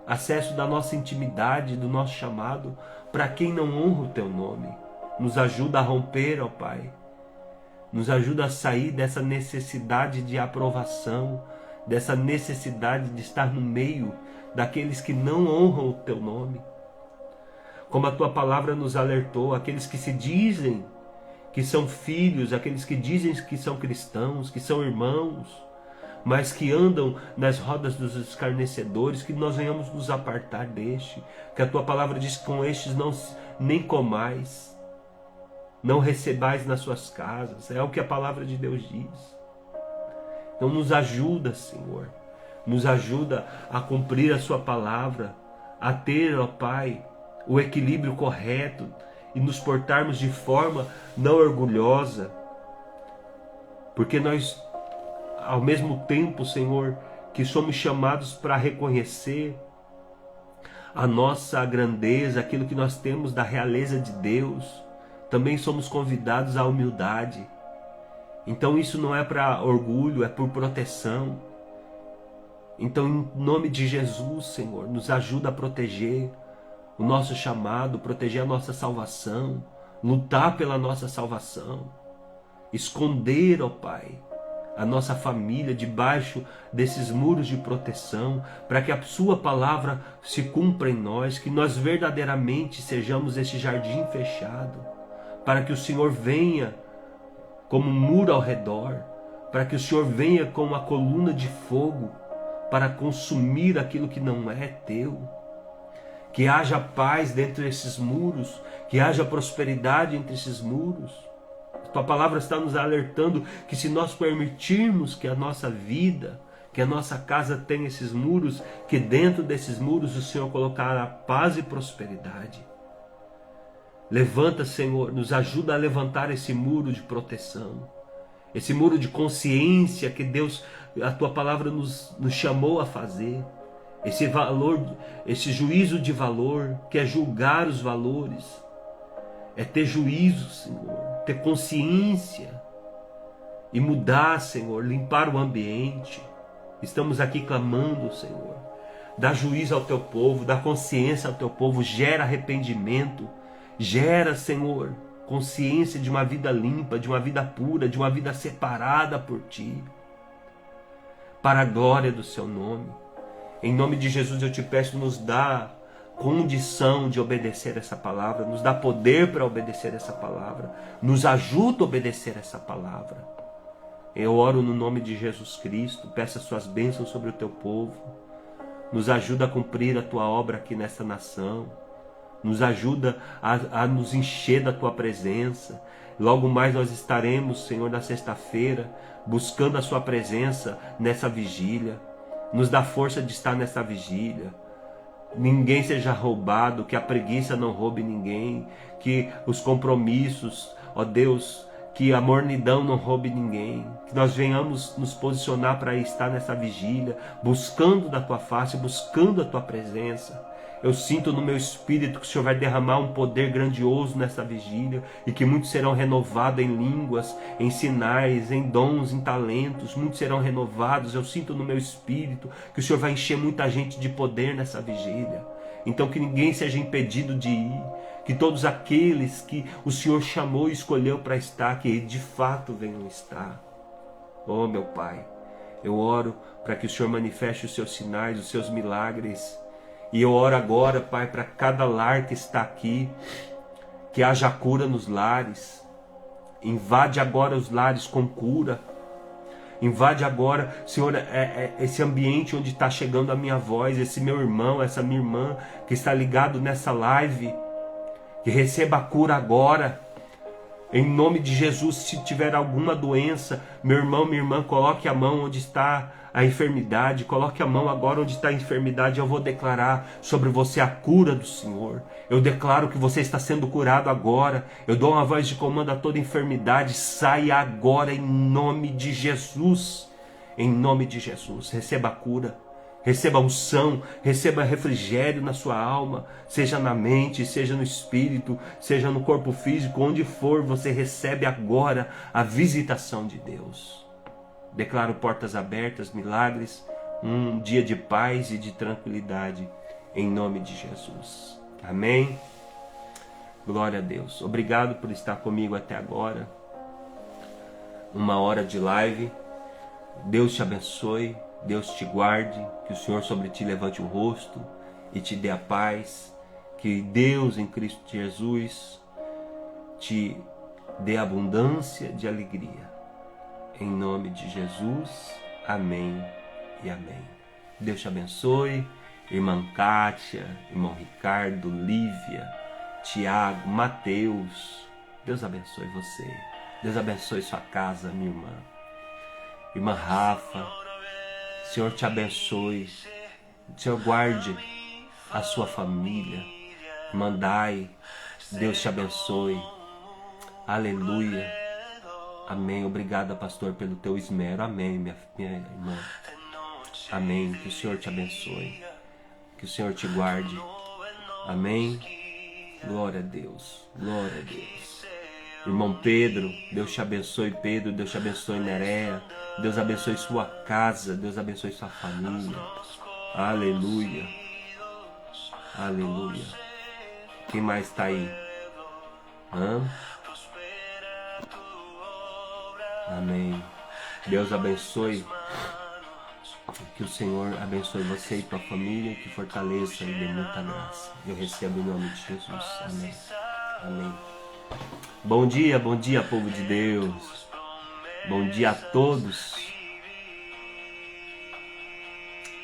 acesso da nossa intimidade, do nosso chamado, para quem não honra o Teu nome. Nos ajuda a romper, ó Pai, nos ajuda a sair dessa necessidade de aprovação, dessa necessidade de estar no meio daqueles que não honram o Teu nome. Como a Tua palavra nos alertou, aqueles que se dizem que são filhos, aqueles que dizem que são cristãos, que são irmãos, mas que andam nas rodas dos escarnecedores, que nós venhamos nos apartar deste, que a Tua palavra diz que com estes nem comais, não recebais nas suas casas, é o que a palavra de Deus diz. Então nos ajuda, Senhor, nos ajuda a cumprir a Sua palavra, a ter, ó Pai, o equilíbrio correto e nos portarmos de forma não orgulhosa, porque nós, ao mesmo tempo, Senhor, que somos chamados para reconhecer a nossa grandeza, aquilo que nós temos da realeza de Deus, também somos convidados à humildade. Então isso não é para orgulho, é por proteção. Então, em nome de Jesus, Senhor, nos ajuda a proteger o nosso chamado, proteger a nossa salvação, lutar pela nossa salvação, esconder, ó Pai, a nossa família debaixo desses muros de proteção, para que a Sua palavra se cumpra em nós, que nós verdadeiramente sejamos esse jardim fechado, para que o Senhor venha como um muro ao redor, para que o Senhor venha com uma coluna de fogo para consumir aquilo que não é Teu. que haja paz dentro desses muros, que haja prosperidade entre esses muros. A tua palavra está nos alertando que se nós permitirmos que a nossa vida, que a nossa casa tenha esses muros, que dentro desses muros o Senhor colocará paz e prosperidade. Levanta, Senhor, nos ajuda a levantar esse muro de proteção, esse muro de consciência que Deus, a tua palavra nos chamou a fazer. Esse valor, esse juízo de valor, que é julgar os valores, é ter juízo, Senhor, ter consciência e mudar, Senhor, limpar o ambiente. Estamos aqui clamando, Senhor, dá juízo ao teu povo, dá consciência ao teu povo, gera arrependimento, gera, Senhor, consciência de uma vida limpa, de uma vida pura, de uma vida separada por Ti, para a glória do Seu nome. Em nome de Jesus eu te peço, nos dá condição de obedecer essa palavra, nos dá poder para obedecer essa palavra, nos ajuda a obedecer essa palavra. Eu oro no nome de Jesus Cristo, peço as suas bênçãos sobre o teu povo, nos ajuda a cumprir a tua obra aqui nessa nação, nos ajuda a nos encher da tua presença. Logo mais nós estaremos, Senhor, na sexta-feira, buscando a sua presença nessa vigília. Nos dá força de estar nessa vigília. Ninguém seja roubado, que a preguiça não roube ninguém, que os compromissos, ó Deus, que a mornidão não roube ninguém, que nós venhamos nos posicionar para estar nessa vigília, buscando da tua face, buscando a tua presença. Eu sinto no meu espírito que o Senhor vai derramar um poder grandioso nessa vigília e que muitos serão renovados em línguas, em sinais, em dons, em talentos. Muitos serão renovados. Eu sinto no meu espírito que o Senhor vai encher muita gente de poder nessa vigília. Então que ninguém seja impedido de ir, que todos aqueles que o Senhor chamou e escolheu para estar, que de fato venham estar. Oh, meu Pai, eu oro para que o Senhor manifeste os seus sinais, os seus milagres. E eu oro agora, Pai, para cada lar que está aqui, que haja cura nos lares. Invade agora os lares com cura. Invade agora, Senhor, esse ambiente onde está chegando a minha voz, esse meu irmão, essa minha irmã que está ligado nessa live, que receba a cura agora. Em nome de Jesus, se tiver alguma doença, meu irmão, minha irmã, coloque a mão onde está a enfermidade, coloque a mão agora onde está a enfermidade. Eu vou declarar sobre você a cura do Senhor. Eu declaro que você está sendo curado agora. Eu dou uma voz de comando a toda enfermidade. Saia agora em nome de Jesus. Em nome de Jesus, receba a cura. Receba unção, receba refrigério na sua alma, seja na mente, seja no espírito, seja no corpo físico, onde for, você recebe agora a visitação de Deus. Declaro portas abertas, milagres, um dia de paz e de tranquilidade, em nome de Jesus. Amém? Glória a Deus. Obrigado por estar comigo até agora. 1 hora de live. Deus te abençoe. Deus te guarde, que o Senhor sobre ti levante o rosto e te dê a paz, que Deus em Cristo Jesus te dê abundância de alegria. Em nome de Jesus, amém e amém. Deus te abençoe, irmã Kátia, irmão Ricardo, Lívia, Tiago, Mateus. Deus abençoe você. Deus abençoe sua casa, minha irmã. Irmã Rafa, Senhor te abençoe, Senhor guarde a sua família. Mandai, Deus te abençoe. Aleluia. Amém. Obrigada, pastor, pelo teu esmero. Amém, minha irmã. Amém. Que o Senhor te abençoe. Que o Senhor te guarde. Amém. Glória a Deus. Glória a Deus. Irmão Pedro, Deus te abençoe, Pedro. Deus te abençoe, Nerea. Deus abençoe sua casa. Deus abençoe sua família. Aleluia. Aleluia. Quem mais está aí? Amém. Deus abençoe. Que o Senhor abençoe você e tua família. Que fortaleça e dê muita graça. Eu recebo em nome de Jesus. Amém. Amém. Bom dia, povo de Deus. Bom dia a todos.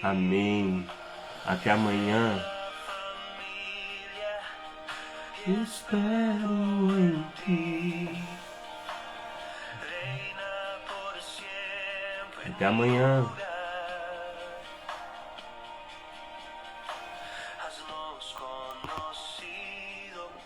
Amém. Até amanhã. espero em ti. Até amanhã.